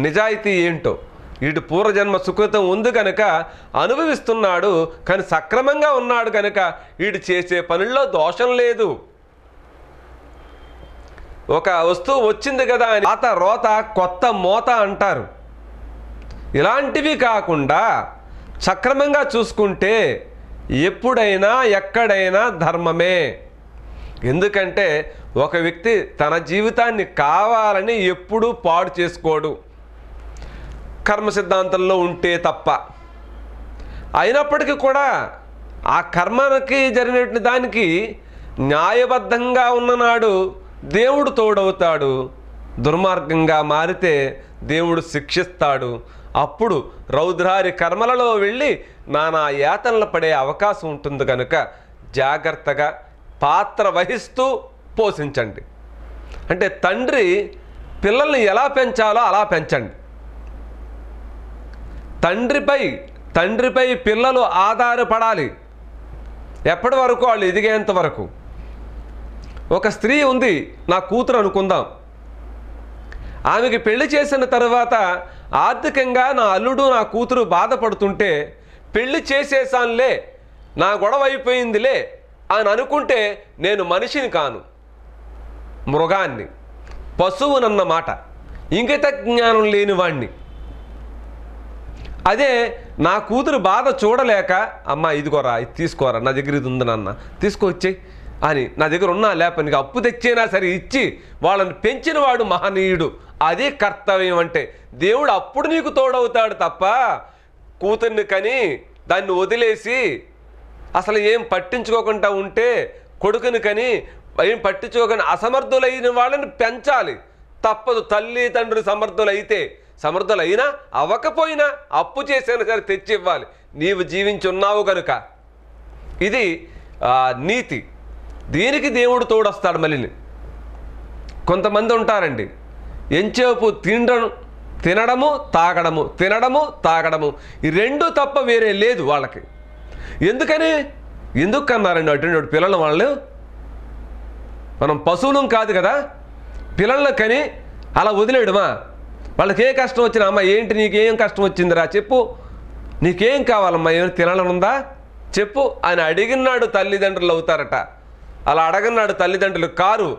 నిజాయితీ ఏంటో. వీడు పూర్వజన్మ సుకృతం ఉంది కనుక అనుభవిస్తున్నాడు, కానీ సక్రమంగా ఉన్నాడు కనుక వీడు చేసే పనుల్లో దోషం లేదు. ఒక వస్తువు వచ్చింది కదా అని పాత రోత కొత్త మోత అంటారు. ఇలాంటివి కాకుండా సక్రమంగా చూసుకుంటే ఎప్పుడైనా ఎక్కడైనా ధర్మమే. ఎందుకంటే ఒక వ్యక్తి తన జీవితాన్ని కావాలని ఎప్పుడూ పాడు చేసుకోడు, కర్మ సిద్ధాంతంలో ఉంటే తప్ప. అయినప్పటికీ కూడా ఆ కర్మకి జరిగిన దానికి న్యాయబద్ధంగా ఉన్ననాడు దేవుడు తోడవుతాడు. దుర్మార్గంగా మారితే దేవుడు శిక్షిస్తాడు. అప్పుడు రౌద్రారి కర్మలలో వెళ్ళి నానా యాతనలు పడే అవకాశం ఉంటుంది కనుక జాగ్రత్తగా పాత్ర వహిస్తూ పోషించండి. అంటే తండ్రి పిల్లల్ని ఎలా పెంచాలో అలా పెంచండి. తండ్రిపై పిల్లలు ఆధారపడాలి. ఎప్పటి వరకు? వాళ్ళు ఎదిగేంత వరకు. ఒక స్త్రీ ఉంది, నా కూతురు అనుకుందాం. ఆమెకి పెళ్లి చేసిన తర్వాత ఆర్థికంగా నా అల్లుడు నా కూతురు బాధపడుతుంటే పెళ్లి చేసేసానులే, నా గొడవ అయిపోయిందిలే అని అనుకుంటే నేను మనిషిని కాను, మృగాన్ని, పశువునన్నమాట, ఇంగిత జ్ఞానం లేని వాణ్ణి. అదే నా కూతురు బాధ చూడలేక, అమ్మ ఇదిగోరా, ఇది తీసుకోరా, నా దగ్గర ఇది ఉంది నాన్న, తీసుకొచ్చి అని నా దగ్గర ఉన్నా లేకపోతే నీకు అప్పు తెచ్చైనా సరే ఇచ్చి వాళ్ళని పెంచిన వాడు మహనీయుడు. అదే కర్తవ్యం. అంటే దేవుడు అప్పుడు నీకు తోడవుతాడు తప్ప కూతుర్ని కని దాన్ని వదిలేసి అసలు ఏం పట్టించుకోకుండా ఉంటే, కొడుకుని కని ఏం పట్టించుకోకుండా అసమర్థులైన వాళ్ళని పెంచాలి. తప్పదు. తల్లి తండ్రులు సమర్థులైనా అవ్వకపోయినా అప్పు చేసైనా సరే తెచ్చి ఇవ్వాలి. నీవు జీవించి ఉన్నావు కనుక. ఇది నీతి. దీనికి దేవుడు తోడొస్తాడు. మళ్ళీ కొంతమంది ఉంటారండి, ఎంచేపు తినడము తాగడము ఈ రెండు తప్ప వేరే లేదు వాళ్ళకి. ఎందుకు కన్నారండి అటువంటి పిల్లలు? వాళ్ళు మనం పశువులం కాదు కదా, పిల్లలను కని అలా వదిలేయడమా? వాళ్ళకి ఏ కష్టం వచ్చినా, అమ్మ ఏంటి నీకేం కష్టం వచ్చిందిరా చెప్పు, నీకేం కావాలమ్మా, ఏమైనా తినాలనుందా చెప్పు అని అడిగినాడు తల్లిదండ్రులు అవుతారట. అలా అడగన్నాడు తల్లిదండ్రులు కారు.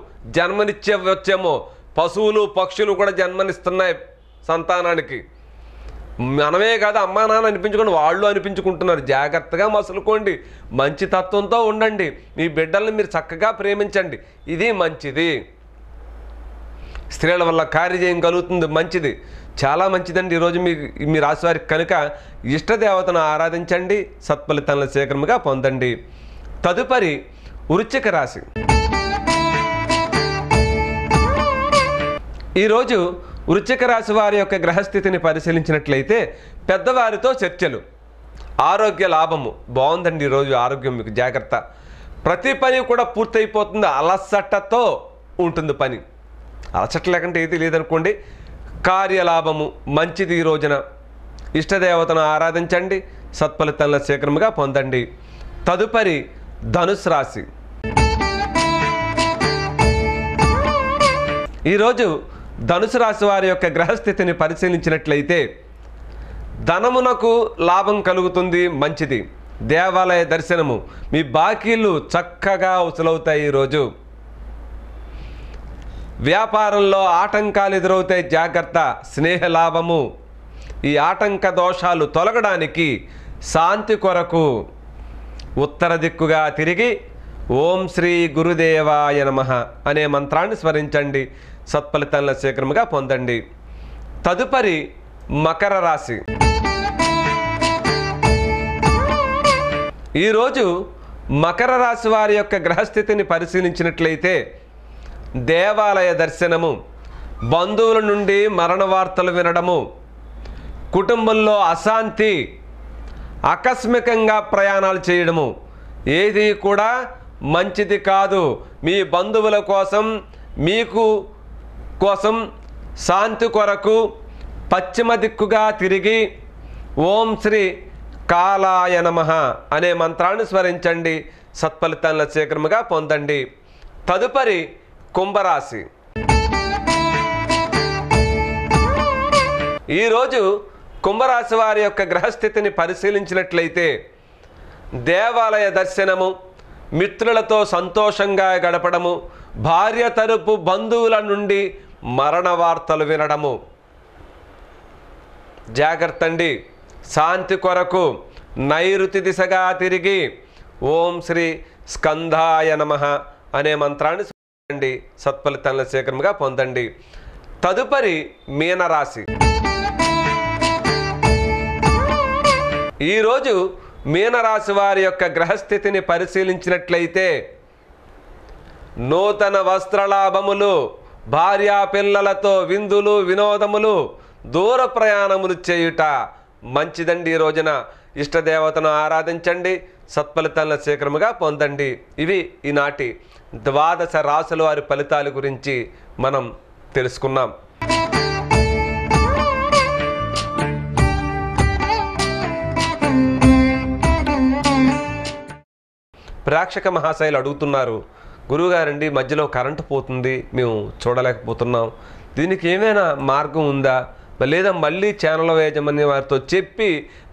వచ్చేమో పశువులు పక్షులు కూడా జన్మనిస్తున్నాయి సంతానానికి. మనమే కాదు అమ్మా నాన్న అనిపించుకొని వాళ్ళు అనిపించుకుంటున్నారు. జాగ్రత్తగా మసులుకోండి, మంచి తత్వంతో ఉండండి, మీ బిడ్డల్ని మీరు చక్కగా ప్రేమించండి. ఇది మంచిది. స్త్రీల వల్ల కార్యజయం కలుగుతుంది, మంచిది, చాలా మంచిదండి. ఈరోజు మీ రాశి వారికి కనుక ఇష్టదేవతను ఆరాధించండి, సత్ఫలితాలను శీఘ్రముగా పొందండి. తదుపరి వృశ్చిక రాశి. ఈరోజు వృశ్చిక రాశి వారి యొక్క గ్రహస్థితిని పరిశీలించినట్లయితే పెద్దవారితో చర్చలు, ఆరోగ్య లాభము బాగుందండి. ఈరోజు ఆరోగ్యం మీకు జాగ్రత్త. ప్రతి పని కూడా పూర్తయిపోతుంది, అలసటతో ఉంటుంది పని. అలసట లేకుంటే ఏది లేదనుకోండి. కార్యలాభము మంచిది. ఈ రోజున ఇష్టదేవతను ఆరాధించండి, సత్ఫలితాలను శీఘ్రముగా పొందండి. తదుపరి ధనుసు రాశి. ఈరోజు ధనుసు రాశి వారి యొక్క గ్రహస్థితిని పరిశీలించినట్లయితే ధనమునకు లాభం కలుగుతుంది, మంచిది. దేవాలయ దర్శనము, మీ బాకీలు చక్కగా వసూలవుతాయి. ఈరోజు వ్యాపారంలో ఆటంకాలు ఎదురవుతాయి, జాగ్రత్త. స్నేహ లాభము, ఈ ఆటంక దోషాలు తొలగడానికి శాంతి కొరకు ఉత్తర దిక్కుగా తిరిగి ఓం శ్రీ గురుదేవాయ నమః అనే మంత్రాన్ని స్మరించండి, సత్ఫలితాలను శీఘ్రముగా పొందండి. తదుపరి మకర రాశి. ఈరోజు మకర రాశి వారి యొక్క గ్రహస్థితిని పరిశీలించినట్లయితే దేవాలయ దర్శనము, బంధువుల నుండి మరణ వార్తలు వినడము, కుటుంబంలో అశాంతి, ఆకస్మికంగా ప్రయాణాలు చేయడము ఏది కూడా మంచిది కాదు. మీ బంధువుల కోసం, మీకు కోసం శాంతి కొరకు పశ్చిమ దిక్కుగా తిరిగి ఓం శ్రీ కాలాయ నమః అనే మంత్రాన్ని స్మరించండి, సత్ఫలితాలను శీఘ్రముగా పొందండి. తదుపరి కుంభరాశి. ఈరోజు కుంభరాశి వారి యొక్క గ్రహస్థితిని పరిశీలించినట్లయితే దేవాలయ దర్శనము, మిత్రులతో సంతోషంగా గడపడము, భార్య తరపు బంధువుల నుండి మరణ వార్తలు వినడము. జాగ్రత్త అండి. శాంతి కొరకు నైరుతి దిశగా తిరిగి ఓం శ్రీ స్కంధాయ నమః అనే మంత్రాన్ని స్మరించండి, సత్ఫలితాలను శీఘ్రంగా పొందండి. తదుపరి మీనరాశి. ఈరోజు మీనరాశి వారి యొక్క గ్రహస్థితిని పరిశీలించినట్లయితే నూతన వస్త్రలాభములు, భార్యా పిల్లలతో విందులు వినోదములు, దూర ప్రయాణములు చేయుట మంచిదండి. ఈ రోజున ఇష్టదేవతను ఆరాధించండి, సత్ఫలితాలను శీఘ్రముగా పొందండి. ఇవి ఈనాటి 12 రాశుల వారి ఫలితాల గురించి మనం తెలుసుకున్నాం. ప్రేక్షక మహాశైలు అడుగుతున్నారు, గురువుగారండి మధ్యలో కరెంటు పోతుంది, మేము చూడలేకపోతున్నాం, దీనికి ఏమైనా మార్గం ఉందా, లేదా మళ్ళీ ఛానల్ వేయమని వారితో చెప్పి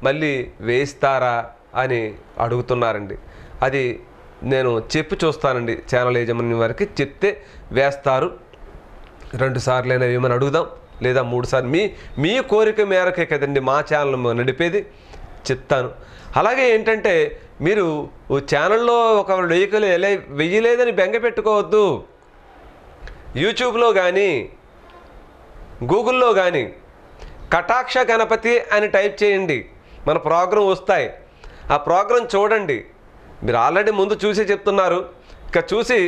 మళ్ళీ వేయిస్తారా అని అడుగుతున్నారండి. అది నేను చెప్పి చూస్తానండి, ఛానల్ యజమాని వారికి చెప్తే వేస్తారు. 2 సార్లైనా ఏమని అడుగుదాం, లేదా 3 సార్లు. మీ కోరిక మేరకే కదండి మా ఛానల్ నడిపేది, చెప్తాను. అలాగే ఏంటంటే మీరు ఛానల్లో ఒక వెయ్యలేదని బెంగ పెట్టుకోవద్దు. యూట్యూబ్లో కానీ గూగుల్లో కానీ కటాక్ష గణపతి అని టైప్ చేయండి, మన ప్రోగ్రాం వస్తాయి. ఆ ప్రోగ్రాం చూడండి. మీరు ఆల్రెడీ ముందు చూసి చెప్తున్నారు, ఇక చూసి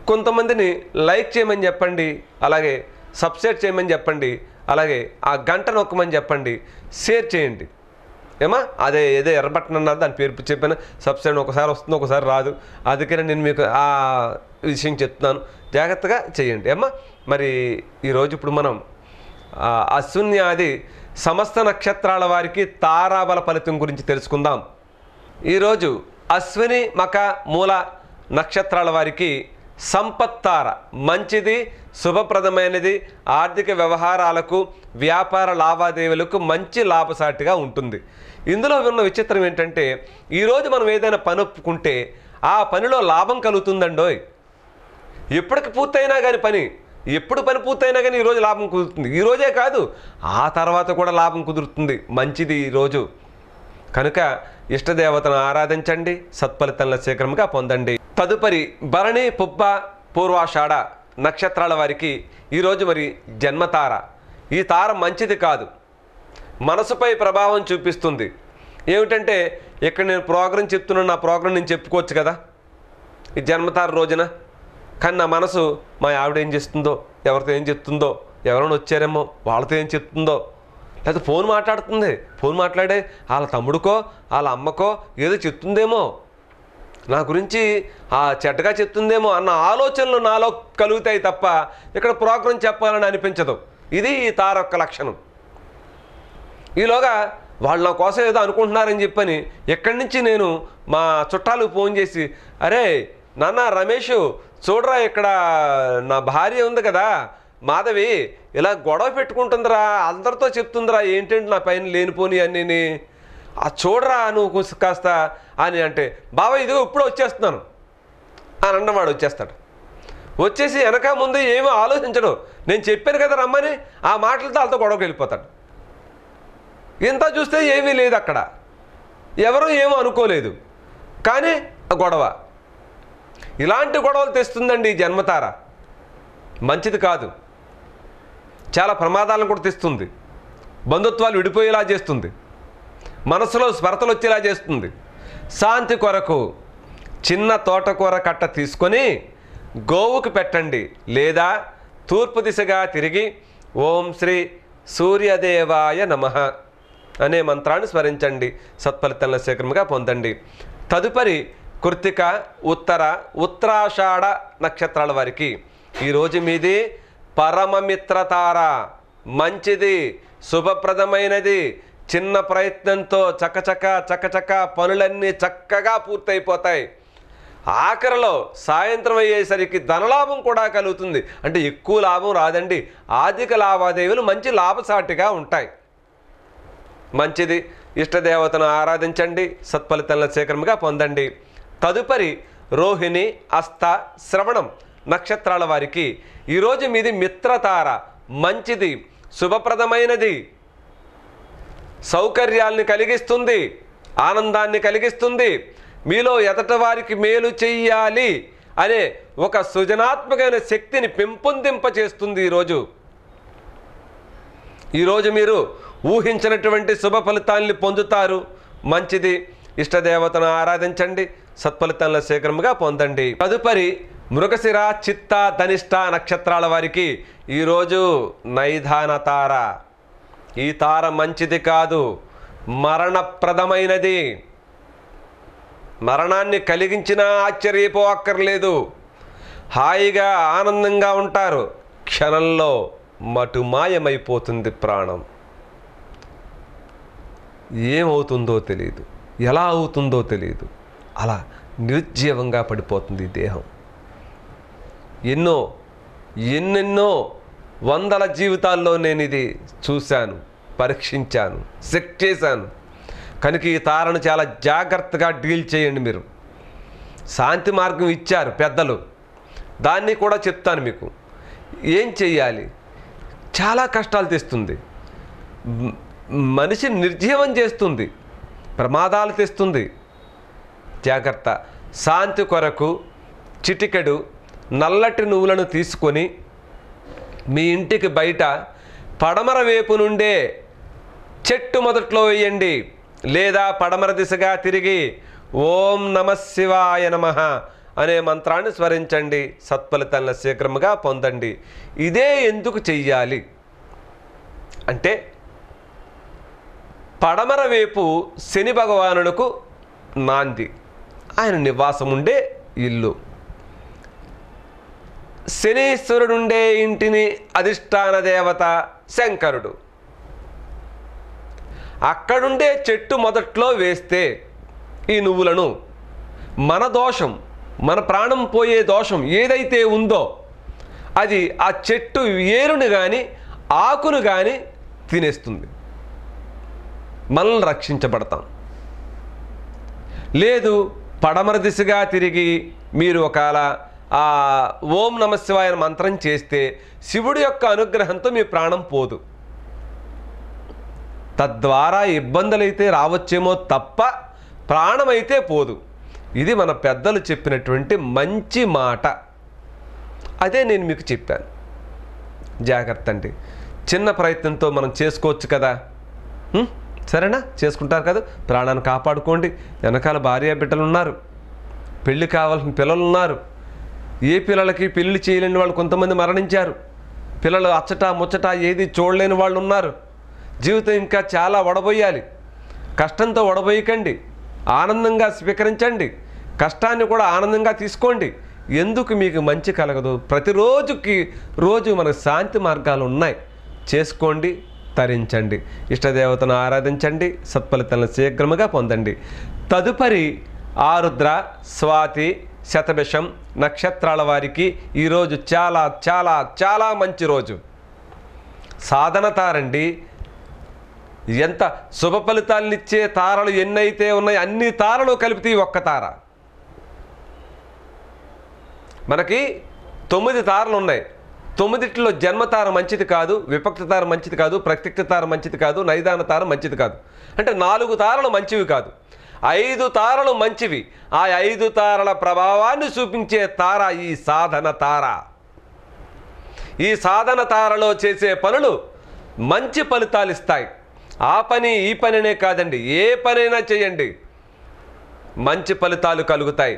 కొంతమందిని లైక్ చేయమని చెప్పండి, అలాగే సబ్స్క్రైబ్ చేయమని చెప్పండి, అలాగే ఆ గంట నొక్కమని చెప్పండి, షేర్ చేయండి. ఏమా అదే ఏదో ఎర్ర బటన్ అన్నారు, దాని పేరు చెప్పాను. సబ్స్క్రైబ్ ఒకసారి వస్తుంది, ఒకసారి రాదు. అందుకనే నేను మీకు ఆ విషయం చెప్తున్నాను, జాగ్రత్తగా చేయండి. ఏమా మరి ఈరోజు ఇప్పుడు మనం అశ్విని ఆది సమస్త నక్షత్రాల వారికి తారాబల ఫలితం గురించి తెలుసుకుందాం. ఈరోజు అశ్విని మక మూల నక్షత్రాల వారికి సంపత్తార మంచిది, శుభప్రదమైనది. ఆర్థిక వ్యవహారాలకు, వ్యాపార లావాదేవీలకు మంచి లాభసాటిగా ఉంటుంది. ఇందులో ఉన్న విచిత్రం ఏంటంటే ఈరోజు మనం ఏదైనా పని ఒప్పుకుంటే ఆ పనిలో లాభం కలుగుతుందండోయ్. ఎప్పటికి పూర్తయినా కానీ ఎప్పుడు పని పూర్తయినా కానీ ఈరోజు లాభం కుదురుతుంది. ఈరోజే కాదు, ఆ తర్వాత కూడా లాభం కుదురుతుంది. మంచిది ఈరోజు. కనుక ఇష్టదేవతను ఆరాధించండి, సత్ఫలితాలను శీఘ్రంగా పొందండి. తదుపరి భరణి, పుబ్బ, పూర్వాషాఢ నక్షత్రాల వారికి ఈరోజు మరి జన్మతార. ఈ తార మంచిది కాదు, మనసుపై ప్రభావం చూపిస్తుంది. ఏమిటంటే ఇక్కడ నేను ప్రోగ్రాం చెప్తున్నాను, నా ప్రోగ్రాం నేను చెప్పుకోవచ్చు కదా ఈ జన్మతార రోజున. కానీ నా మనసు మా ఆవిడ ఏం చేస్తుందో, ఎవరితో ఏం చెప్తుందో, ఎవరైనా వచ్చారేమో వాళ్ళతో ఏం చెప్తుందో, లేకపోతే ఫోన్ మాట్లాడుతుంది, ఫోన్ మాట్లాడే వాళ్ళ తమ్ముడికో వాళ్ళ అమ్మకో ఏదో చెప్తుందేమో, నా గురించి ఆ చెడ్డగా చెప్తుందేమో అన్న ఆలోచనలు నాలో కలుగుతాయి తప్ప ఇక్కడ ప్రోగ్రాం చెప్పాలని అనిపించదు. ఇది ఈ తార యొక్క లక్షణం. ఈలోగా వాళ్ళు నా కోసం ఏదో అనుకుంటున్నారని చెప్పని ఎక్కడి నుంచి నేను మా చుట్టాలకు ఫోన్ చేసి, అరే నాన్న రమేష్ చూడరా, ఇక్కడ నా భార్య ఉంది కదా మాధవి, ఇలా గొడవ పెట్టుకుంటుందిరా, అందరితో చెప్తుందిరా ఏంటంటే నా పైన లేనిపోని అన్నీ, ఆ చూడరా నువ్వు కాస్త అని అంటే, బాబా ఇదిగో ఇప్పుడు వచ్చేస్తున్నాను అని అన్నవాడు వచ్చేస్తాడు. వచ్చేసి వెనక ముందు ఏమీ ఆలోచించడు, నేను చెప్పాను కదా రమ్మని ఆ మాటలతో వాళ్ళతో గొడవకి వెళ్ళిపోతాడు. ఇంత చూస్తే ఏమీ లేదు అక్కడ, ఎవరు ఏమో అనుకోలేదు, కానీ గొడవ. ఇలాంటి గొడవలు తెస్తుందండి ఈ జన్మతార. మంచిది కాదు, చాలా ప్రమాదాలను కూడా తెస్తుంది. బంధుత్వాలు విడిపోయేలా చేస్తుంది, మనసులో స్పర్ధలు వచ్చేలా చేస్తుంది. శాంతి కొరకు చిన్న తోటకూర కట్ట తీసుకొని గోవుకు పెట్టండి, లేదా తూర్పు దిశగా తిరిగి ఓం శ్రీ సూర్యదేవాయ నమః అనే మంత్రాన్ని స్మరించండి, సత్ఫలితాలను శీఘ్రంగా పొందండి. తదుపరి కృత్తిక, ఉత్తర, ఉత్తరాషాఢ నక్షత్రాల వారికి ఈరోజు మీది పరమమిత్రతార. మంచిది, శుభప్రదమైనది. చిన్న ప్రయత్నంతో చకచక పనులన్నీ చక్కగా పూర్తయిపోతాయి. ఆఖరిలో సాయంత్రం అయ్యేసరికి ధనలాభం కూడా కలుగుతుంది. అంటే ఎక్కువ లాభం రాదండి, ఆర్థిక లావాదేవీలు మంచి లాభసాటిగా ఉంటాయి. మంచిది, ఇష్టదేవతను ఆరాధించండి, సత్ఫలితాలను శీఘ్రంగా పొందండి. తదుపరి రోహిణి, హస్త, శ్రవణం నక్షత్రాల వారికి ఈరోజు మీది మిత్రతార. మంచిది, శుభప్రదమైనది, సౌకర్యాల్ని కలిగిస్తుంది, ఆనందాన్ని కలిగిస్తుంది. మీలో ఎదట వారికి మేలు చెయ్యాలి అనే ఒక సృజనాత్మకమైన శక్తిని పెంపొందింపచేస్తుంది. ఈరోజు మీరు ఊహించినటువంటి శుభ ఫలితాన్ని పొందుతారు. మంచిది, ఇష్టదేవతను ఆరాధించండి, సత్ఫలితాలను శీఘ్రంగా పొందండి. తదుపరి మృగశిర, చిత్త, ధనిష్ట నక్షత్రాల వారికి ఈరోజు నైధాన తార. ఈ తార మంచిది కాదు, మరణప్రదమైనది. మరణాన్ని కలిగించినా ఆశ్చర్యపోక్కర్లేదు. హాయిగా ఆనందంగా ఉంటారు, క్షణంలో మటుమాయమైపోతుంది ప్రాణం. ఏమవుతుందో తెలియదు, ఎలా అవుతుందో తెలియదు, అలా నిర్జీవంగా పడిపోతుంది దేహం. ఎన్నెన్నో వందల జీవితాల్లో నేను ఇది చూశాను, పరీక్షించాను, చెక్ చేశాను. కనుక ఈ తారను చాలా జాగ్రత్తగా డీల్ చేయండి. మీరు శాంతి మార్గం ఇచ్చారు పెద్దలు, దాన్ని కూడా చెప్తాను మీకు. ఏం చెయ్యాలి? చాలా కష్టాలు తెస్తుంది, మనిషిని నిర్జీవం చేస్తుంది, ప్రమాదాలు తెస్తుంది. జాగ్రత్త. శాంతి కొరకు చిటికెడు నల్లటి నువ్వులను తీసుకొని మీ ఇంటికి బయట పడమర వైపు నుండే చెట్టు మొదట్లో వేయండి, లేదా పడమర దిశగా తిరిగి ఓం నమః శివాయ నమః అనే మంత్రాన్ని స్మరించండి, సత్ఫలితాలను శీఘ్రముగా పొందండి. ఇదే ఎందుకు చెయ్యాలి అంటే, పడమర వైపు శని భగవానులకు నాంది, ఆయన నివాసం ఉండే ఇల్లు. శనీశ్వరుడుండే ఇంటిని అధిష్టాన దేవత శంకరుడు. అక్కడుండే చెట్టు మొదట్లో వేస్తే ఈ నువ్వులను మన దోషం, మన ప్రాణం పోయే దోషం ఏదైతే ఉందో అది ఆ చెట్టు ఏరుని కానీ ఆకును కానీ తినేస్తుంది, మనల్ని రక్షించబడతాం. లేదు, పడమర దిశగా తిరిగి మీరు ఒకవేళ ఓం నమః శివాయ మంత్రం చేస్తే శివుడి యొక్క అనుగ్రహంతో మీ ప్రాణం పోదు. తద్వారా ఇబ్బందులైతే రావచ్చేమో తప్ప ప్రాణమైతే పోదు. ఇది మన పెద్దలు చెప్పినటువంటి మంచి మాట. అదే నేను మీకు చెప్పాను. జాగ్రత్త అండి, చిన్న ప్రయత్నంతో మనం చేసుకోవచ్చు కదా. సరేనా? చేసుకుంటారు కదా. ప్రాణాన్ని కాపాడుకోండి. వెనకాల భార్య బిడ్డలు ఉన్నారు, పెళ్ళి కావాల్సిన పిల్లలు ఉన్నారు. ఏ పిల్లలకి పెళ్లి చేయలేని వాళ్ళు కొంతమంది మరణించారు. పిల్లలు అచ్చట ముచ్చట ఏది చూడలేని వాళ్ళు ఉన్నారు. జీవితం ఇంకా చాలా వడబోయాలి. కష్టంతో వడబోయకండి, ఆనందంగా స్వీకరించండి. కష్టాన్ని కూడా ఆనందంగా తీసుకోండి. ఎందుకు మీకు మంచి కలగదు? ప్రతిరోజు మనకు శాంతి మార్గాలు ఉన్నాయి. చేసుకోండి, తరించండి. ఇష్టదేవతను ఆరాధించండి, సత్ఫలితాలను శీఘ్రముగా పొందండి. తదుపరి ఆరుద్ర, స్వాతి, శతభిషం నక్షత్రాల వారికి ఈరోజు చాలా చాలా చాలా మంచి రోజు. సాధన తారండి. ఎంత శుభ ఫలితాలనిచ్చే తారలు ఎన్నైతే ఉన్నాయి అన్ని తారలు కలిపితే ఒక్క తార. మనకి 9 తారలు ఉన్నాయి. 9టిలో జన్మతార మంచిది కాదు, విపక్త తార మంచిది కాదు, ప్రత్యక్ష తార మంచిది కాదు, నైదాన తార మంచిది కాదు. అంటే 4 తారలు మంచివి కాదు, 5 తారలు మంచివి. ఆ 5 తారల ప్రభావాన్ని చూపించే తార ఈ సాధన తార. ఈ సాధన తారలో చేసే పనులు మంచి ఫలితాలు ఇస్తాయి. ఆ పని ఈ పనినే కాదండి, ఏ పనైనా చేయండి, మంచి ఫలితాలు కలుగుతాయి.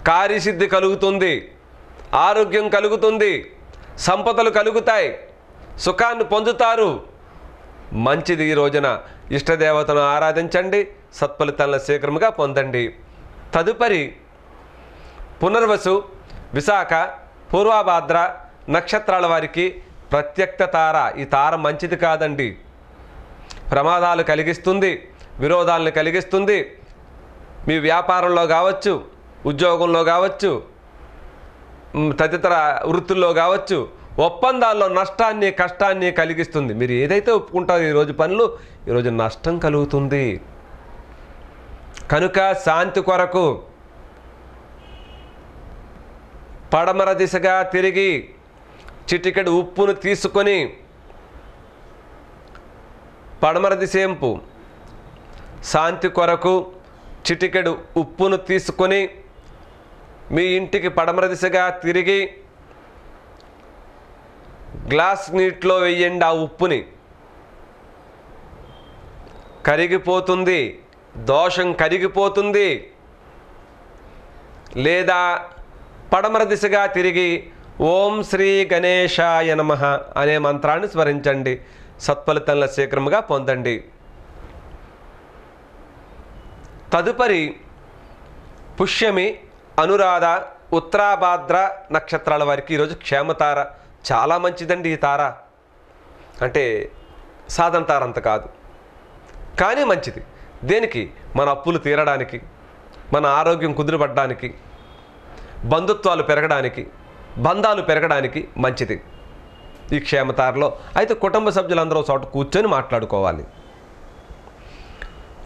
కార్యసిద్ధి కలుగుతుంది, ఆరోగ్యం కలుగుతుంది, సంపదలు కలుగుతాయి, సుఖాన్ని పొందుతారు. మంచిది. ఈ రోజున ఇష్టదేవతను ఆరాధించండి, సత్ఫలితాలను శీఘ్రముగా పొందండి. తదుపరి పునర్వసు, విశాఖ, పూర్వభాద్ర నక్షత్రాల వారికి ప్రత్యక్ష తార. ఈ తార మంచిది కాదండి, ప్రమాదాలు కలిగిస్తుంది, విరోధాలను కలిగిస్తుంది. మీ వ్యాపారంలో కావచ్చు, ఉద్యోగంలో కావచ్చు, తదితర వృత్తుల్లో కావచ్చు, ఒప్పందాల్లో నష్టాన్ని కష్టాన్ని కలిగిస్తుంది. మీరు ఏదైతే ఒప్పుకుంటారో ఈరోజు పనులు, ఈరోజు నష్టం కలుగుతుంది. కనుక శాంతి కొరకు పడమర దిశగా తిరిగి చిటికెడు ఉప్పును తీసుకొని, పడమర దిశేంపు శాంతి కొరకు చిటికెడు ఉప్పును తీసుకొని మీ ఇంటికి పడమర దిశగా తిరిగి గ్లాస్ నీటిలో వేయండి. ఆ ఉప్పుని కరిగిపోతుంది, దోషం కరిగిపోతుంది. లేదా పడమర దిశగా తిరిగి ఓం శ్రీ గణేశాయ నమః అనే మంత్రాన్ని స్మరించండి, సత్ఫలితాలను శీఘ్రముగా పొందండి. తదుపరి పుష్యమి, అనురాధ, ఉత్తరాభాద్ర నక్షత్రాల వారికి ఈరోజు క్షేమతార. చాలా మంచిదండి ఈ తార. అంటే సాధన తార అంత కాదు, కానీ మంచిది. దేనికి? మన అప్పులు తీరడానికి, మన ఆరోగ్యం కుదురుపడడానికి, బంధుత్వాలు పెరగడానికి, బంధాలు పెరగడానికి మంచిది ఈ క్షేమతారలో. అయితే కుటుంబ సభ్యులందరూ చోట కూర్చొని మాట్లాడుకోవాలి.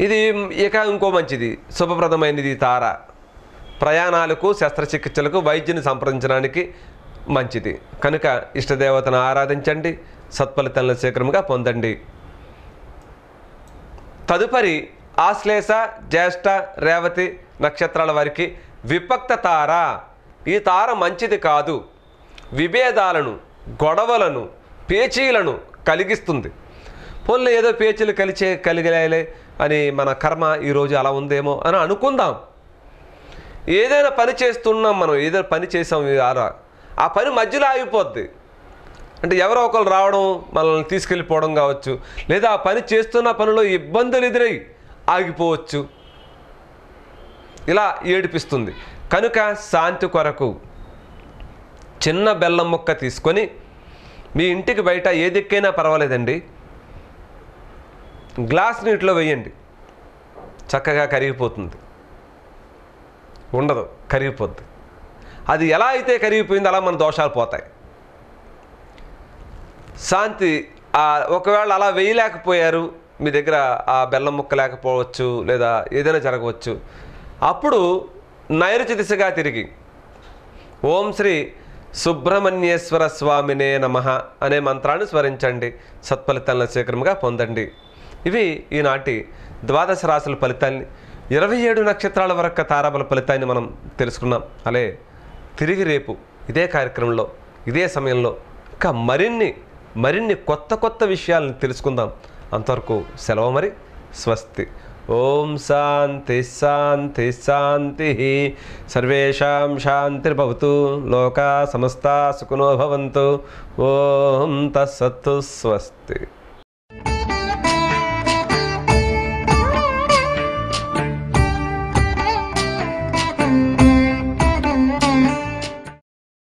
ఇది ఇక ఇంకో మంచిది, శుభప్రదమైనది తార. ప్రయాణాలకు, శస్త్రచికిత్సలకు, వైద్యుని సంప్రదించడానికి మంచిది. కనుక ఇష్టదేవతను ఆరాధించండి, సత్ఫలితాలను శీఘ్రముగా పొందండి. తదుపరి ఆశ్లేష, జ్యేష్ఠ, రేవతి నక్షత్రాల వారికి విపక్త తార. ఈ తార మంచిది కాదు, విభేదాలను, గొడవలను, పేచీలను కలిగిస్తుంది. పోన్లే ఏదో పేచీలు కలిగలే అని మన కర్మ ఈరోజు అలా ఉందేమో అని అనుకుందాం. ఏదైనా పని చేస్తున్నాం మనం, ఏదైనా పని చేసాం, ఆ పని మధ్యలో ఆగిపోద్ది. అంటే ఎవరో ఒకరు రావడం, మనల్ని తీసుకెళ్ళిపోవడం కావచ్చు, లేదా ఆ పని చేస్తున్న పనిలో ఇబ్బందులు ఎదురై ఆగిపోవచ్చు. ఇలా ఏడిపిస్తుంది. కనుక శాంతి కొరకు చిన్న బెల్లం ముక్క తీసుకొని మీ ఇంటికి బయట ఏ దిక్కైనా పర్వాలేదండి, గ్లాస్ నీటిలో వేయండి. చక్కగా కరిగిపోతుంది, ఉండదు, కరిగిపోద్ది. అది ఎలా అయితే కరిగిపోయిందో అలా మన దోషాలు పోతాయి. శాంతి. ఒకవేళ అలా వేయలేకపోయారు, మీ దగ్గర ఆ బెల్లం ముక్క లేకపోవచ్చు, లేదా ఏదైనా జరగవచ్చు, అప్పుడు నైరుతి దిశగా తిరిగి ఓం శ్రీ సుబ్రహ్మణ్యేశ్వర స్వామినే నమః అనే మంత్రాన్ని స్మరించండి, సత్ఫలితాలను శీఘ్రంగా పొందండి. ఇవి ఈనాటి ద్వాదశ రాశుల ఫలితాన్ని, 27 నక్షత్రాల వరకు తారాబల ఫలితాన్ని మనం తెలుసుకున్నాం. అలే తిరిగి రేపు ఇదే కార్యక్రమంలో, ఇదే సమయంలో ఇంకా మరిన్ని కొత్త విషయాలను తెలుసుకుందాం. అంతవరకు సెలవు మరి. స్వస్తి. ఓం శాంతి శాంతి శాంతి. సర్వేషాం శాంతిర్భవతు. లోకా సమస్తా సుఖినో భవంతు. ఓం తత్సత్తు. స్వస్తి.